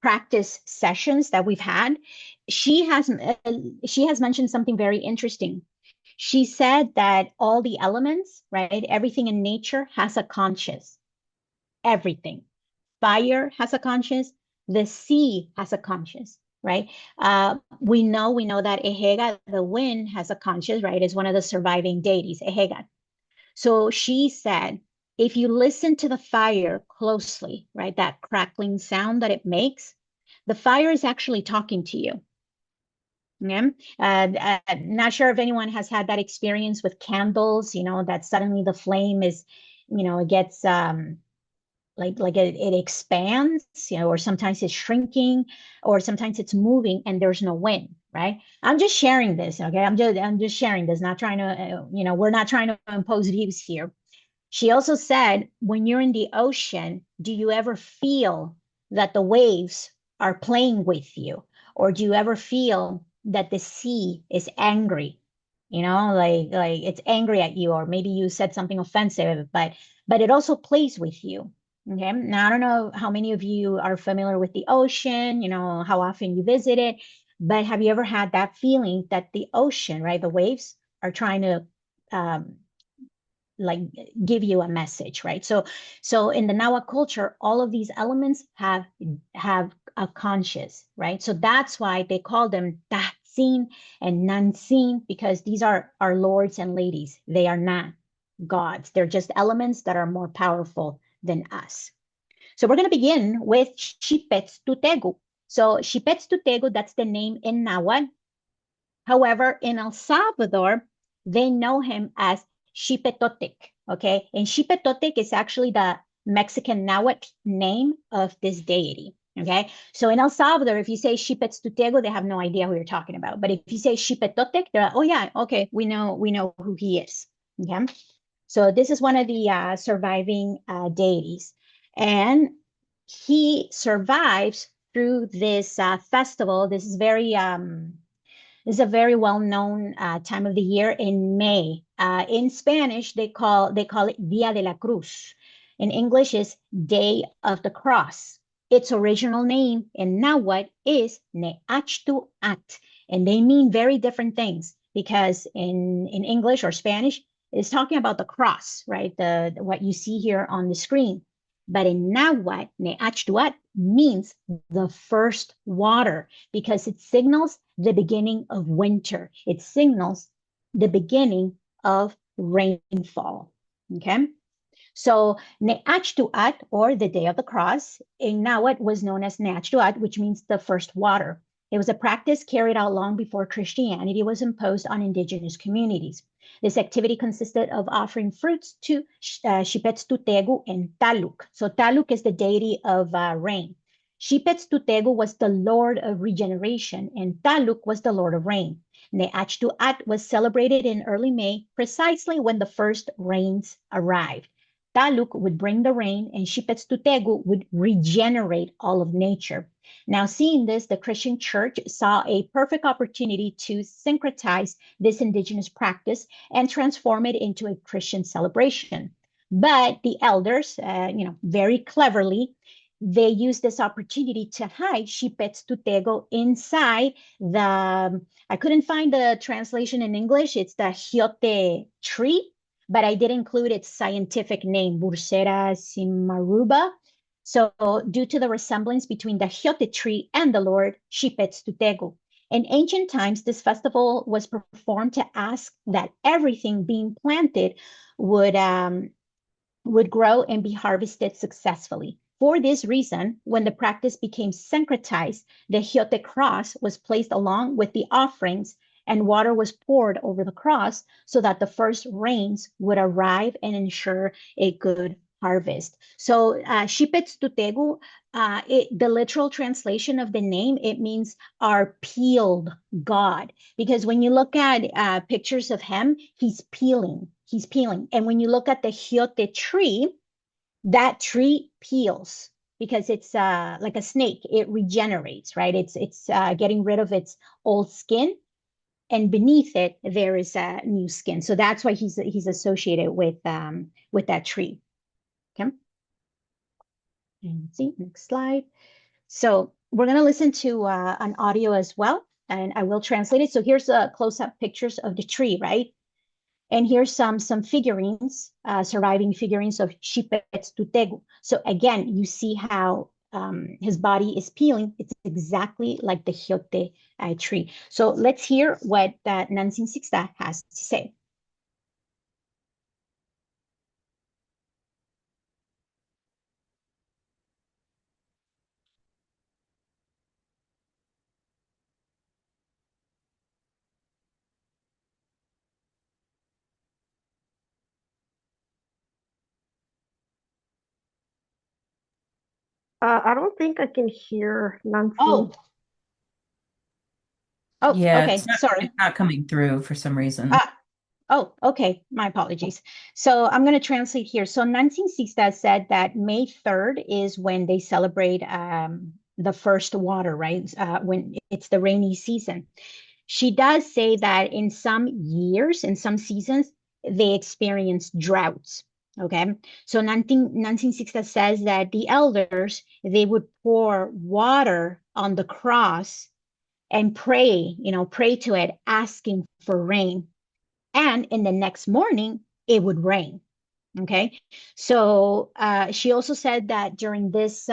practice sessions that we've had, she has mentioned something very interesting. She said that all the elements, right, everything in nature has a conscious. Everything. Fire has a conscious. The sea has a conscious. Right? We know that Ehega, the wind, has a conscious, right? Is one of the surviving deities, Ehega. So she said, if you listen to the fire closely, right, that crackling sound that it makes, the fire is actually talking to you. Yeah. Not sure if anyone has had that experience with candles, that suddenly the flame is, it gets like it expands, or sometimes it's shrinking, or sometimes it's moving and there's no wind, right? I'm just sharing this, okay? I'm just sharing this, not trying to, we're not trying to impose views here. She also said, when you're in the ocean, do you ever feel that the waves are playing with you? Or do you ever feel that the sea is angry? Like it's angry at you, or maybe you said something offensive, but it also plays with you. Okay. Now I don't know how many of you are familiar with the ocean, how often you visit it, but have you ever had that feeling that the ocean, right, the waves are trying to um, like give you a message, right? So in the Nawa culture, all of these elements have a conscious, right? So that's why they call them seen and non-seen, because these are our lords and ladies. They are not gods. They're just elements that are more powerful than us. So we're going to begin with Xipetz Tutegu. So Xipetz Tutegu, that's the name in Nahuatl. However, in El Salvador, they know him as Xipetotic, okay? And Xipetotic is actually the Mexican Nahuatl name of this deity, okay? So in El Salvador, if you say Xipetztutego, they have no idea who you're talking about. But if you say Xipetotic, they're like, oh yeah, okay, we know who he is, okay? So this is one of the surviving deities. And he survives through this festival. This is a very well-known time of the year in May. In Spanish, they call it Dia de la Cruz. In English, is Day of the Cross. Its original name in Nahuatl is Neachtuat, and they mean very different things, because in English or Spanish, it's talking about the cross, right? The what you see here on the screen. But in Nahuatl, Neachtuat means the first water, because it signals the beginning of winter. It signals the beginning of rainfall. Okay. So Neachtuat, or the Day of the Cross, in Nahuatl was known as Neachtuat, which means the first water. It was a practice carried out long before Christianity was imposed on indigenous communities. This activity consisted of offering fruits to Xipetztutegu and Taluk. So Taluk is the deity of rain. Xipetztutegu was the lord of regeneration, and Taluk was the lord of rain. Neachtuat was celebrated in early May, precisely when the first rains arrived. Taluk would bring the rain, and Xipetztutegu would regenerate all of nature. Now, seeing this, the Christian church saw a perfect opportunity to syncretize this indigenous practice and transform it into a Christian celebration. But the elders, very cleverly, they used this opportunity to hide Xipetztutegu inside I couldn't find the translation in English. It's the Hiote tree, but I did include its scientific name, Bursera cimaruba. So due to the resemblance between the Hiote tree and the Lord Xipetztutegu. In ancient times, this festival was performed to ask that everything being planted would grow and be harvested successfully. For this reason, when the practice became syncretized, the Hiote cross was placed along with the offerings, and water was poured over the cross so that the first rains would arrive and ensure a good harvest. So Xipetztutegu, the literal translation of the name, it means our peeled God. Because when you look at pictures of him, he's peeling. He's peeling. And when you look at the Hiote tree, that tree peels because it's like a snake. It regenerates, right? It's getting rid of its old skin, and beneath it there is a new skin. So that's why he's associated with that tree. Okay. And let's see, next slide. So we're going to listen to an audio as well, and I will translate it. So here's close-up pictures of the tree, right? And here's some figurines, surviving figurines of Xipetztutegu. So again, you see how his body is peeling. It's exactly like the Hiote tree. So let's hear what Nancy Sixta has to say. I don't think I can hear Nancy. Oh, oh, Yeah, okay, sorry. it's not coming through for some reason. Ah, oh, okay, my apologies. So I'm going to translate here. So Nancy Sista said that May 3rd is when they celebrate the first water, right? When it's the rainy season. She does say that in some years, in some seasons, they experience droughts. Okay. So Nancy Sixta says that the elders, they would pour water on the cross and pray, pray to it, asking for rain. And in the next morning, it would rain. Okay. So she also said that during this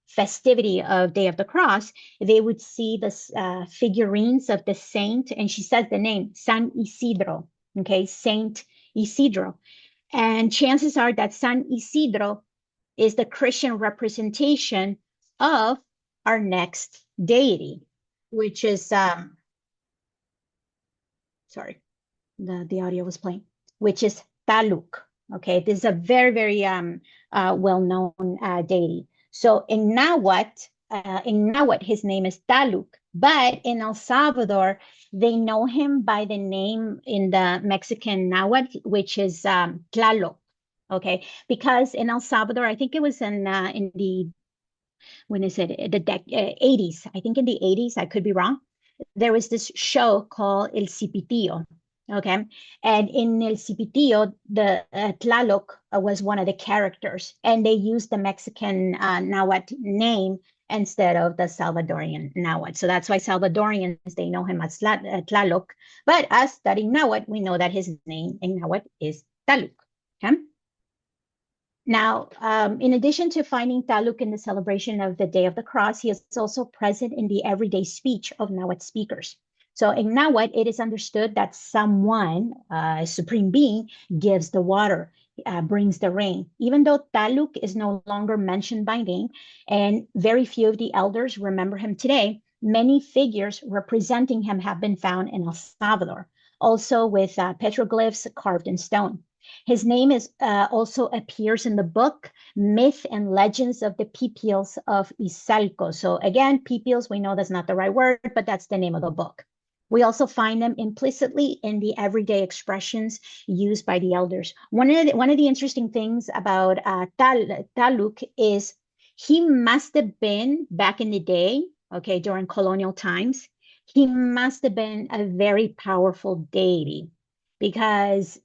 festivity of Day of the Cross, they would see the figurines of the saint, and she says the name San Isidro. Okay. Saint Isidro. And chances are that San Isidro is the Christian representation of our next deity, which is, sorry, the audio was playing, which is Taluk. Okay, this is a very, very well-known deity. So in Nahuatl, his name is Taluk, but in El Salvador, they know him by the name in the Mexican Nahuatl, which is Tlaloc. Okay, because in El Salvador, I think it was in the when is it the 80s? I think in the 80s, I could be wrong. There was this show called El Cipitío. Okay. And in El Cipitío, the Tlaloc was one of the characters, and they used the Mexican Nahuatl name instead of the Salvadorian Nahuatl. So that's why Salvadorians, they know him as Tlaloc. But us studying Nahuatl, we know that his name in Nahuatl is Taluk. Okay. Now, in addition to finding Taluk in the celebration of the Day of the Cross, he is also present in the everyday speech of Nahuatl speakers. So in Nahuatl, it is understood that someone, a supreme being, gives the water, brings the rain. Even though Taluk is no longer mentioned by name, and very few of the elders remember him today, many figures representing him have been found in El Salvador, also with petroglyphs carved in stone. His name is also appears in the book Myth and Legends of the Pipiles of Izalco. So again, Pipiles, we know that's not the right word, but that's the name of the book. We also find them implicitly in the everyday expressions used by the elders. One of the interesting things about Taluk is he must have been back in the day, okay, during colonial times, he must have been a very powerful deity because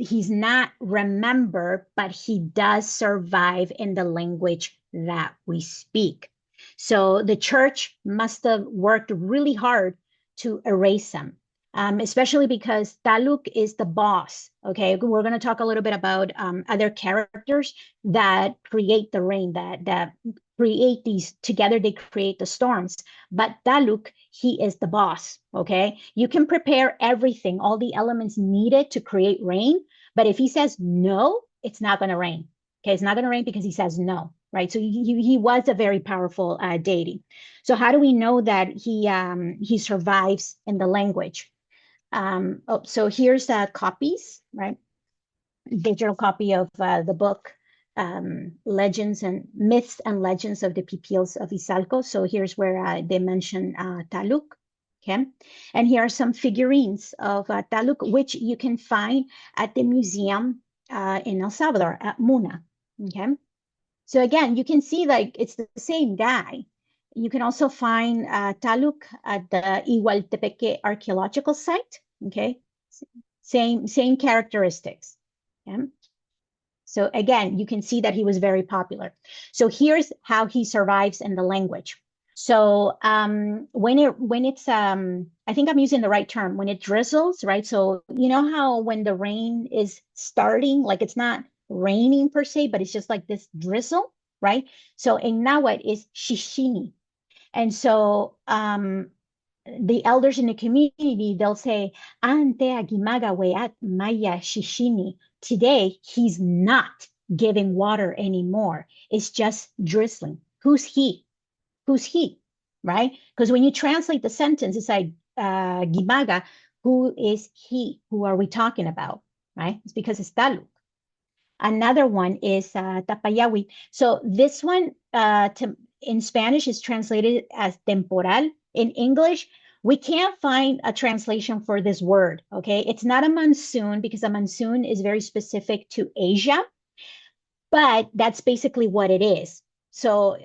he's not remembered, but he does survive in the language that we speak. So the church must have worked really hard to erase him, especially because Taluk is the boss. Okay, we're going to talk a little bit about other characters that create the rain, that create these together, they create the storms. But Taluk, he is the boss. Okay, you can prepare everything, all the elements needed to create rain, but if he says no, it's not going to rain. Okay, it's not going to rain because he says no, right? So he was a very powerful deity. So how do we know that he survives in the language? So here's copies, right? Digital copy of the book Legends and Myths and Legends of the Pipiles of Izalco. So here's where they mention Taluk. Okay, and here are some figurines of Taluk, which you can find at the museum in El Salvador at Muna. Okay, so again, you can see like it's the same guy. You can also find Taluk at the Igualtepeque archaeological site. Okay, same characteristics. Okay. So again, you can see that he was very popular. So here's how he survives in the language. So when it's I think I'm using the right term, when it drizzles, right? So you know how when the rain is starting, like it's not raining per se, but it's just like this drizzle, right? So in Nahuatl is shishini. And so the elders in the community, they'll say, Ante agimaga weat maya shishini. Today, he's not giving water anymore. It's just drizzling. Who's he? Who's he? Right? Because when you translate the sentence, it's like Gimaga, who is he? Who are we talking about? Right? It's because it's Taluk. Another one is tapayawi. So this one in Spanish is translated as temporal. In English, we can't find a translation for this word, okay? It's not a monsoon because a monsoon is very specific to Asia, but that's basically what it is. So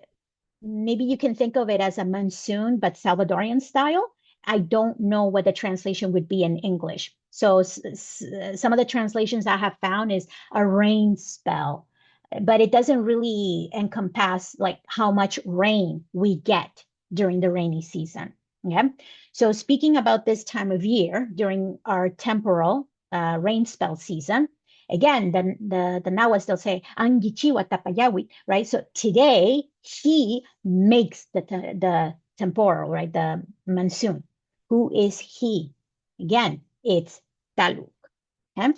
maybe you can think of it as a monsoon, but Salvadorian style. I don't know what the translation would be in English. So some of the translations I have found is a rain spell, but it doesn't really encompass like how much rain we get during the rainy season. Okay. So speaking about this time of year during our temporal rain spell season, again, the Nawas, they'll say, "Ang gichiwa tapayawi," right? So today, he makes the temporal, right? The monsoon. Who is he? Again, it's Taluk. Okay?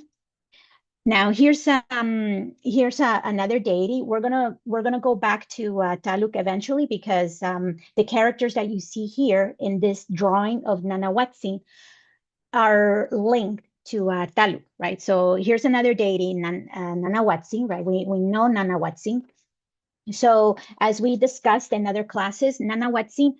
Now here's another deity. We're gonna go back to Taluk eventually because the characters that you see here in this drawing of Nanawatsin are linked to Taluk, right? So here's another deity, Nanawatsin, right? We know Nanawatsin. So as we discussed in other classes, Nanawatsin,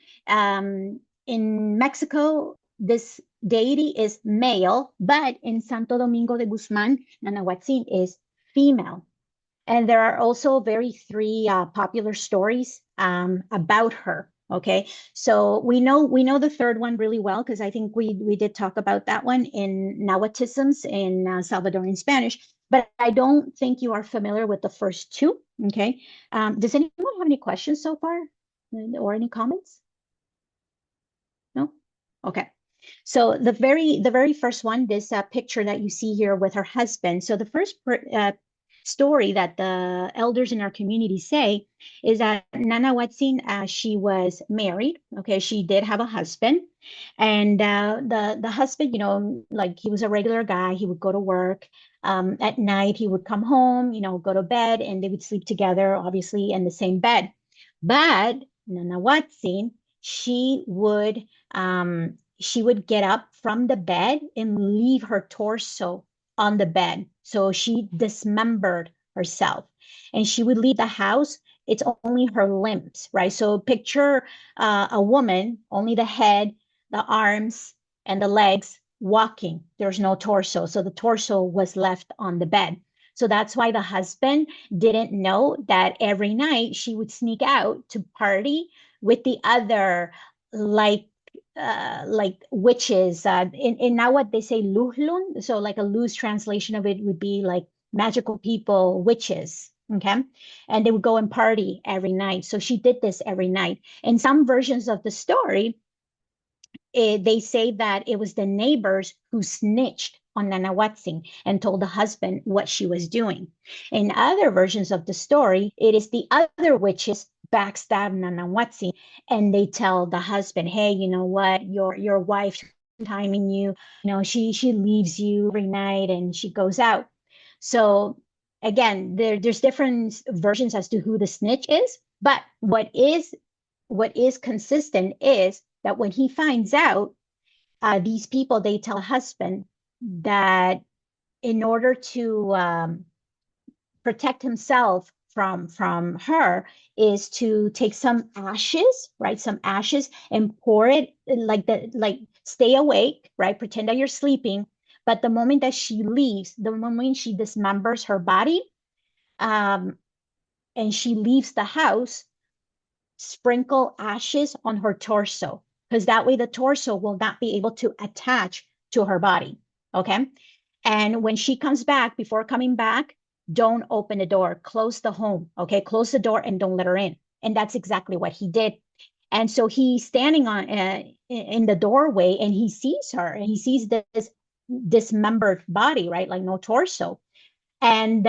in Mexico, this deity is male, but in Santo Domingo de Guzman, Nanawatsin is female. And there are also three popular stories about her. Okay, so we know the third one really well because I think we did talk about that one in Nahuatlisms in Salvadorian Spanish, but I don't think you are familiar with the first two. Okay, does anyone have any questions so far or any comments? No? Okay. So the very first one, this picture that you see here with her husband. So the first story that the elders in our community say is that Nanawatsin, she was married. Okay, she did have a husband, and the husband, you know, like he was a regular guy. He would go to work. At night, he would come home, you know, go to bed, and they would sleep together, obviously in the same bed. But Nanawatsin, she would get up from the bed and leave her torso on the bed. So she dismembered herself and she would leave the house. It's only her limbs, right? So picture a woman, only the head, the arms, and the legs walking. There's no torso. So the torso was left on the bed. So that's why the husband didn't know that every night she would sneak out to party with the other, like witches. In now what they say luhlun, so like a loose translation of it would be like magical people, witches. Okay, and they would go and party every night. So she did this every night. In some versions of the story, they say that it was the neighbors who snitched on Nanawatsin and told the husband what she was doing. In other versions of the story, it is the other witches backstab Nanawatsin and they tell the husband, hey, you know what, your wife's timing you, you know, she leaves you every night and she goes out. So again, there's different versions as to who the snitch is, but what is consistent is that when he finds out, these people, they tell the husband that in order to protect himself from her is to take some ashes, right? Some ashes and pour it like stay awake, right? Pretend that you're sleeping. But the moment that she leaves, the moment she dismembers her body, and she leaves the house, sprinkle ashes on her torso, because that way the torso will not be able to attach to her body. Okay. And when she comes back, before coming back, don't open the door, close the home. Okay. Close the door and don't let her in. And that's exactly what he did. And so he's standing on in the doorway and he sees her and he sees this dismembered body, right? Like no torso. And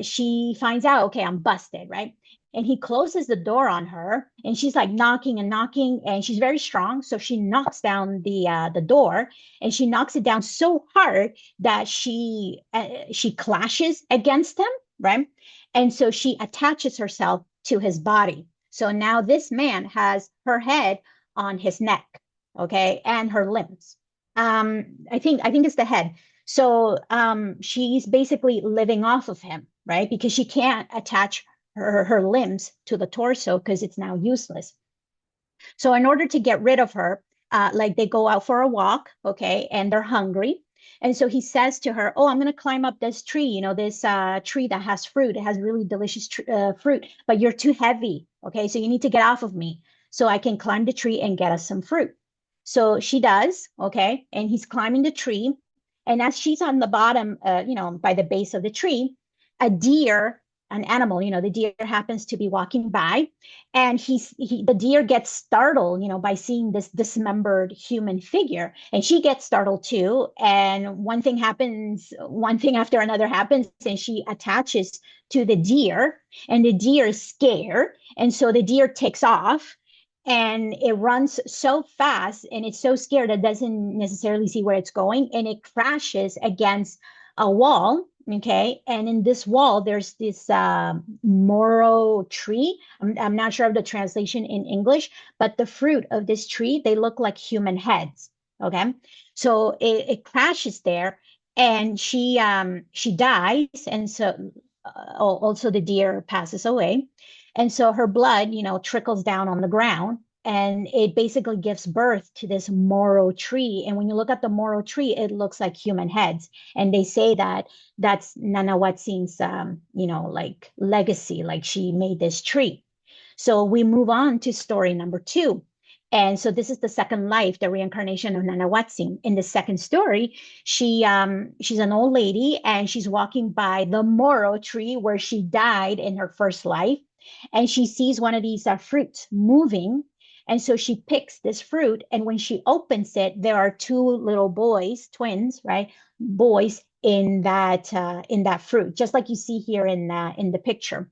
she finds out, okay, I'm busted, right? And he closes the door on her and she's like knocking and knocking and she's very strong. So she knocks down the door and she knocks it down so hard that she clashes against him, right? And so she attaches herself to his body. So now this man has her head on his neck, okay, and her limbs. I think it's the head. So she's basically living off of him, right? Because she can't attach her limbs to the torso because it's now useless. So in order to get rid of her, like they go out for a walk, okay, and they're hungry. And so he says to her, "Oh, I'm going to climb up this tree, this tree that has fruit. It has really delicious fruit, but you're too heavy, okay? So you need to get off of me so I can climb the tree and get us some fruit." So she does, okay, and he's climbing the tree. And as she's on the bottom, by the base of the tree, a deer, an animal, the deer happens to be walking by, and the deer gets startled, by seeing this dismembered human figure, and she gets startled too. And one thing after another happens, and she attaches to the deer, and the deer is scared, and so the deer takes off. And it runs so fast and it's so scared it doesn't necessarily see where it's going, and it crashes against a wall. Okay. And in this wall, there's this moro tree. I'm not sure of the translation in English, but the fruit of this tree, they look like human heads. Okay. So it crashes there, and she dies. And so also the deer passes away. And so her blood, trickles down on the ground, and it basically gives birth to this moro tree. And when you look at the moro tree, it looks like human heads. And they say that that's Nanawatsin's, like legacy, like she made this tree. So we move on to story number 2. And so this is the second life, the reincarnation of Nanawatsin. In the second story, she's an old lady, and she's walking by the moro tree where she died in her first life. And she sees one of these fruits moving. And so she picks this fruit. And when she opens it, there are 2 little boys, twins, right? Boys in that fruit, just like you see here in the picture.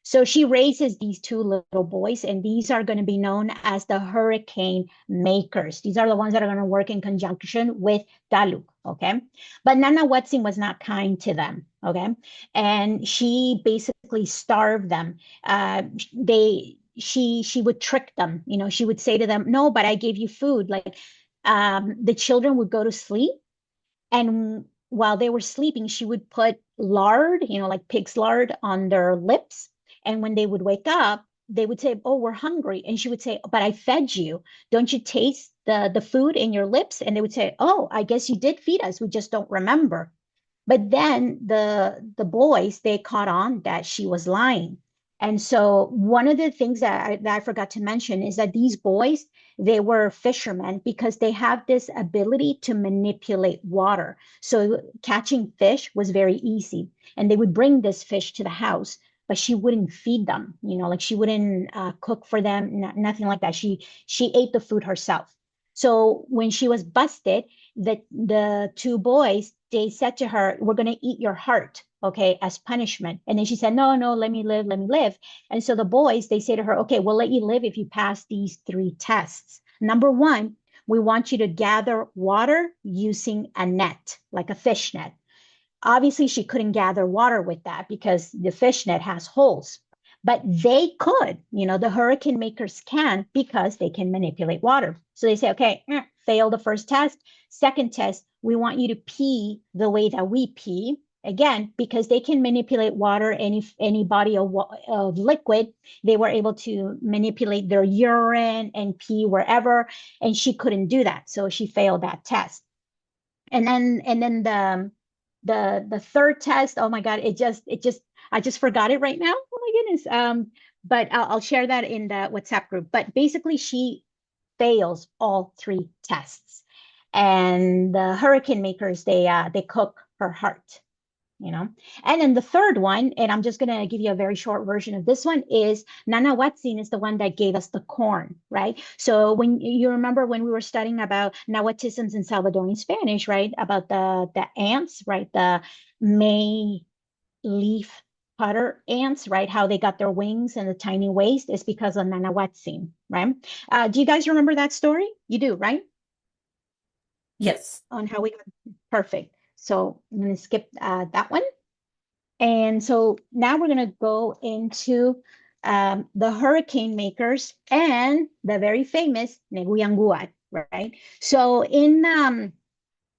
So she raises these 2 little boys, and these are going to be known as the hurricane makers. These are the ones that are going to work in conjunction with Taluk, okay? But Nanawatsin was not kind to them, okay? And she basically starved them. She would trick them, she would say to them, "No, but I gave you food." Like the children would go to sleep, and while they were sleeping, she would put lard, like pig's lard, on their lips. And when they would wake up, they would say, "Oh, we're hungry." And she would say, "But I fed you. Don't you taste the food in your lips?" And they would say, "Oh, I guess you did feed us. We just don't remember." But then the boys, they caught on that she was lying. And so one of the things that I forgot to mention is that these boys, they were fishermen because they have this ability to manipulate water. So catching fish was very easy. And they would bring this fish to the house, but she wouldn't feed them, like she wouldn't cook for them, nothing like that. She ate the food herself. So when she was busted, the 2 boys, they said to her, "We're going to eat your heart, okay, as punishment." And then she said, "No, no, let me live, let me live." And so the boys, they say to her, "Okay, we'll let you live if you pass these 3 tests. Number 1, we want you to gather water using a net, like a fish net." Obviously, she couldn't gather water with that because the fish net has holes. But they could, the hurricane makers can, because they can manipulate water. So they say, "Okay, fail the first test. Second test, we want you to pee the way that we pee." Again, because they can manipulate water, any body of liquid, they were able to manipulate their urine and pee wherever, and she couldn't do that. So she failed that test. And then the third test, oh my God, I just forgot it right now. Oh my goodness. But I'll share that in the WhatsApp group. But basically, she fails all 3 tests, and the hurricane makers, they cook her heart. And then the third one, and I'm just going to give you a very short version of this one, is Nanawatsin is the one that gave us the corn, right? So when you remember when we were studying about Nahuatlisms in Salvadorian Spanish, right? About the ants, right? The May leaf cutter ants, right? How they got their wings and the tiny waist is because of Nanawatsin, right? Do you guys remember that story? You do, right? Yes. On how we got perfect. So I'm going to skip that one. And so now we're going to go into the hurricane makers and the very famous Neguyanguat, right? So in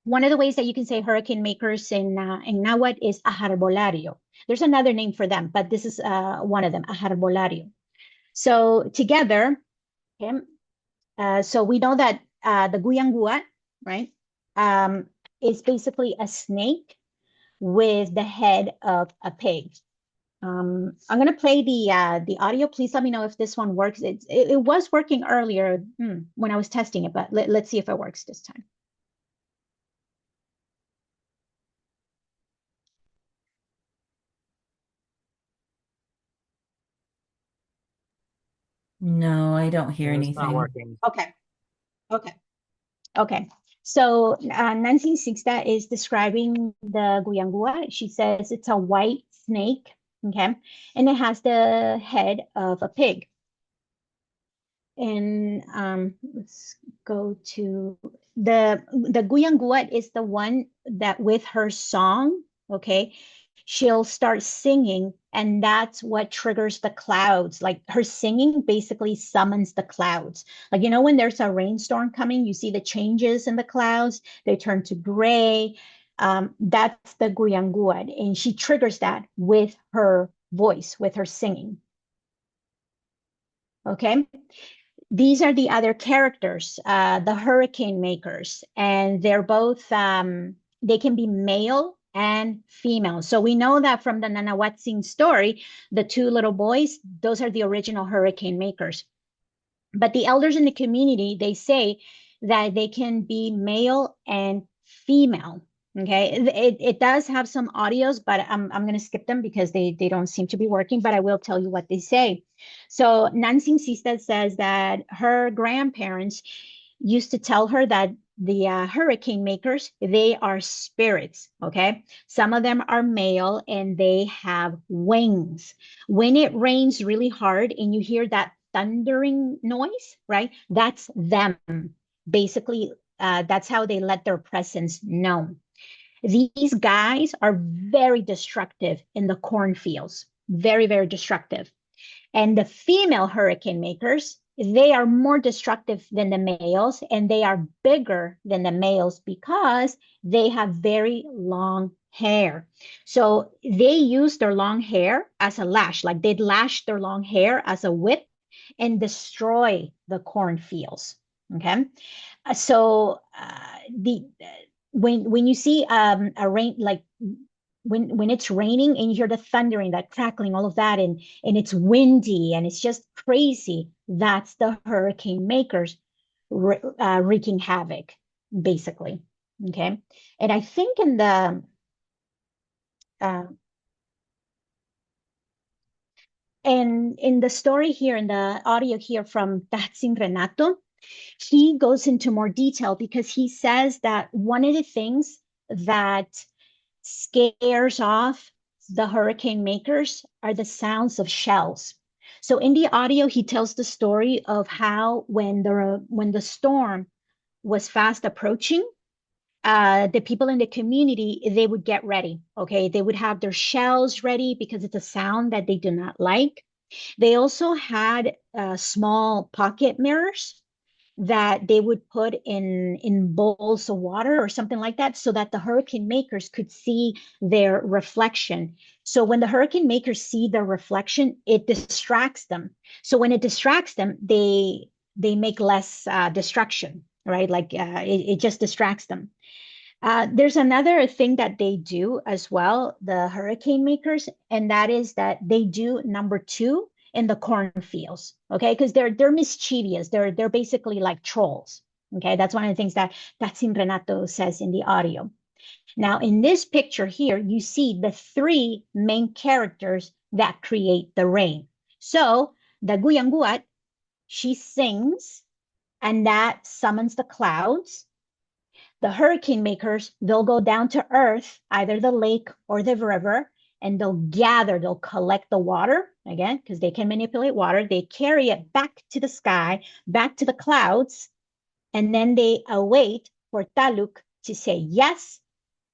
one of the ways that you can say hurricane makers in Nahuatl is ajarbolario. There's another name for them, but this is one of them, ajarbolario. So together, okay, so we know that the guyanguat, right, is basically a snake with the head of a pig. I'm going to play the audio. Please let me know if this one works. It was working earlier when I was testing it, but let's see if it works this time. No, I don't hear It's not anything. working. Okay. So Nancy Sixta is describing the guyangua. She says it's a white snake, okay, and it has the head of a pig. And let's go to the guyangua is the one that with her song, okay, she'll start singing, and that's what triggers the clouds. Like her singing basically summons the clouds. Like, you know, when there's a rainstorm coming, you see the changes in the clouds, they turn to gray. That's the guyangua, and she triggers that with her voice, with her singing. Okay. These are the other characters, the hurricane makers, and they're both, they can be male and female. So we know that from the Nanahuatzin story, the two little boys, those are the original hurricane makers. But the elders in the community, they say that they can be male and female. Okay, it does have some audios, but I'm going to skip them because they don't seem to be working, but I will tell you what they say. So Nansing Sista says that her grandparents used to tell her that the hurricane makers, they are spirits, okay? Some of them are male and they have wings. When it rains really hard and you hear that thundering noise, right? That's them. Basically, that's how they let their presence known. These guys are very destructive in the cornfields, very, very destructive. And the female hurricane makers, they are more destructive than the males, and they are bigger than the males because they have very long hair. So they use their long hair as a lash, like they'd lash their long hair as a whip and destroy the cornfields. Okay, so the when you see a rain, like when it's raining and you hear the thundering, that crackling, all of that, and it's windy and it's just crazy, that's the hurricane makers wreaking havoc, basically. Okay, and I think in the and in the story here, in the audio here from Tatsin Renato, he goes into more detail because he says that one of the things that scares off the hurricane makers are the sounds of shells. So in the audio, he tells the story of how when the storm was fast approaching, the people in the community, they would get ready. Okay, they would have their shells ready because it's a sound that they do not like. They also had small pocket mirrors that they would put in bowls of water or something like that so that the hurricane makers could see their reflection. So when the hurricane makers see their reflection, it distracts them. So when it distracts them, they make less destruction, right? Like it just distracts them. There's another thing that they do as well, the hurricane makers, and that is that they do number 2 in the cornfields, okay? Because they're mischievous. They're basically like trolls, okay? That's one of the things that Tatsin Renato says in the audio. Now, in this picture here, you see the 3 main characters that create the rain. So the Guyanguat, she sings, and that summons the clouds. The hurricane makers, they'll go down to earth, either the lake or the river, and they'll collect the water, again, because they can manipulate water. They carry it back to the sky, back to the clouds, and then they await for Taluk to say yes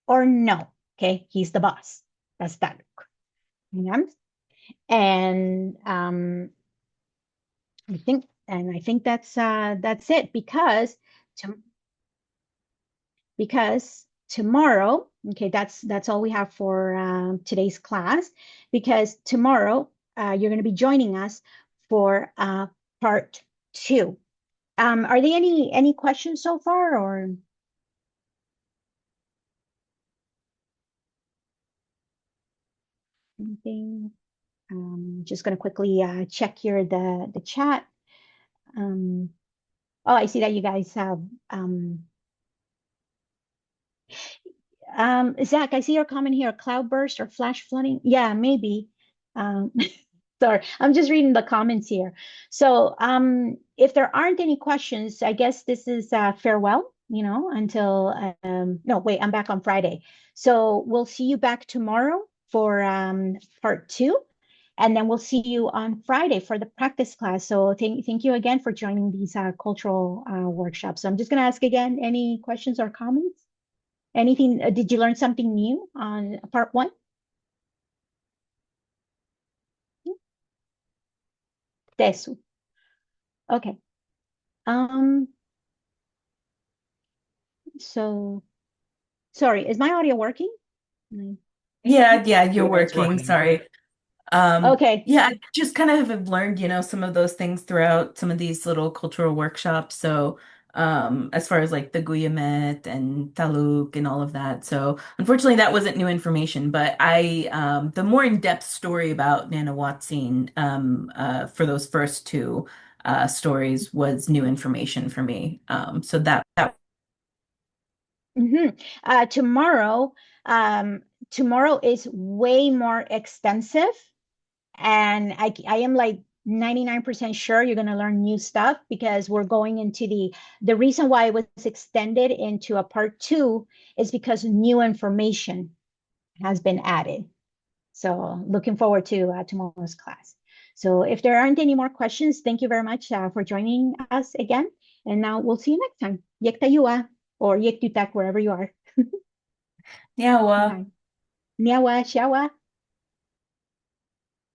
or no. Okay, he's the boss. That's Taluk. Yeah. And I think that's it, because because tomorrow, okay, that's all we have for today's class, because tomorrow you're going to be joining us for part 2. Are there any questions so far, or? Anything? Just going to quickly check here the chat. Oh, I see that you guys have Zach, I see your comment here, cloudburst or flash flooding. Yeah, maybe. Sorry, I'm just reading the comments here. So if there aren't any questions, I guess this is farewell, until, no, wait, I'm back on Friday. So we'll see you back tomorrow for part 2. And then we'll see you on Friday for the practice class. So thank you again for joining these cultural workshops. So I'm just going to ask again, any questions or comments? Anything, did you learn something new on part 1? Tesu. Okay. So sorry, is my audio working? Yeah, you're working. Sorry. Okay. Yeah, I just kind of have learned, some of those things throughout some of these little cultural workshops. So, as far as like the Guyamet and Taluk and all of that. So, unfortunately, that wasn't new information, but the more in-depth story about Nanawatsin, for those first 2 stories was new information for me. So that Tomorrow, tomorrow is way more extensive. And I am like 99% sure you're going to learn new stuff, because we're going into the reason why it was extended into a part 2 is because new information has been added. So looking forward to tomorrow's class. So if there aren't any more questions, thank you very much for joining us again. And now we'll see you next time. Yektayua or Yektutak, wherever you are. Nawa. Nawa, Shawa.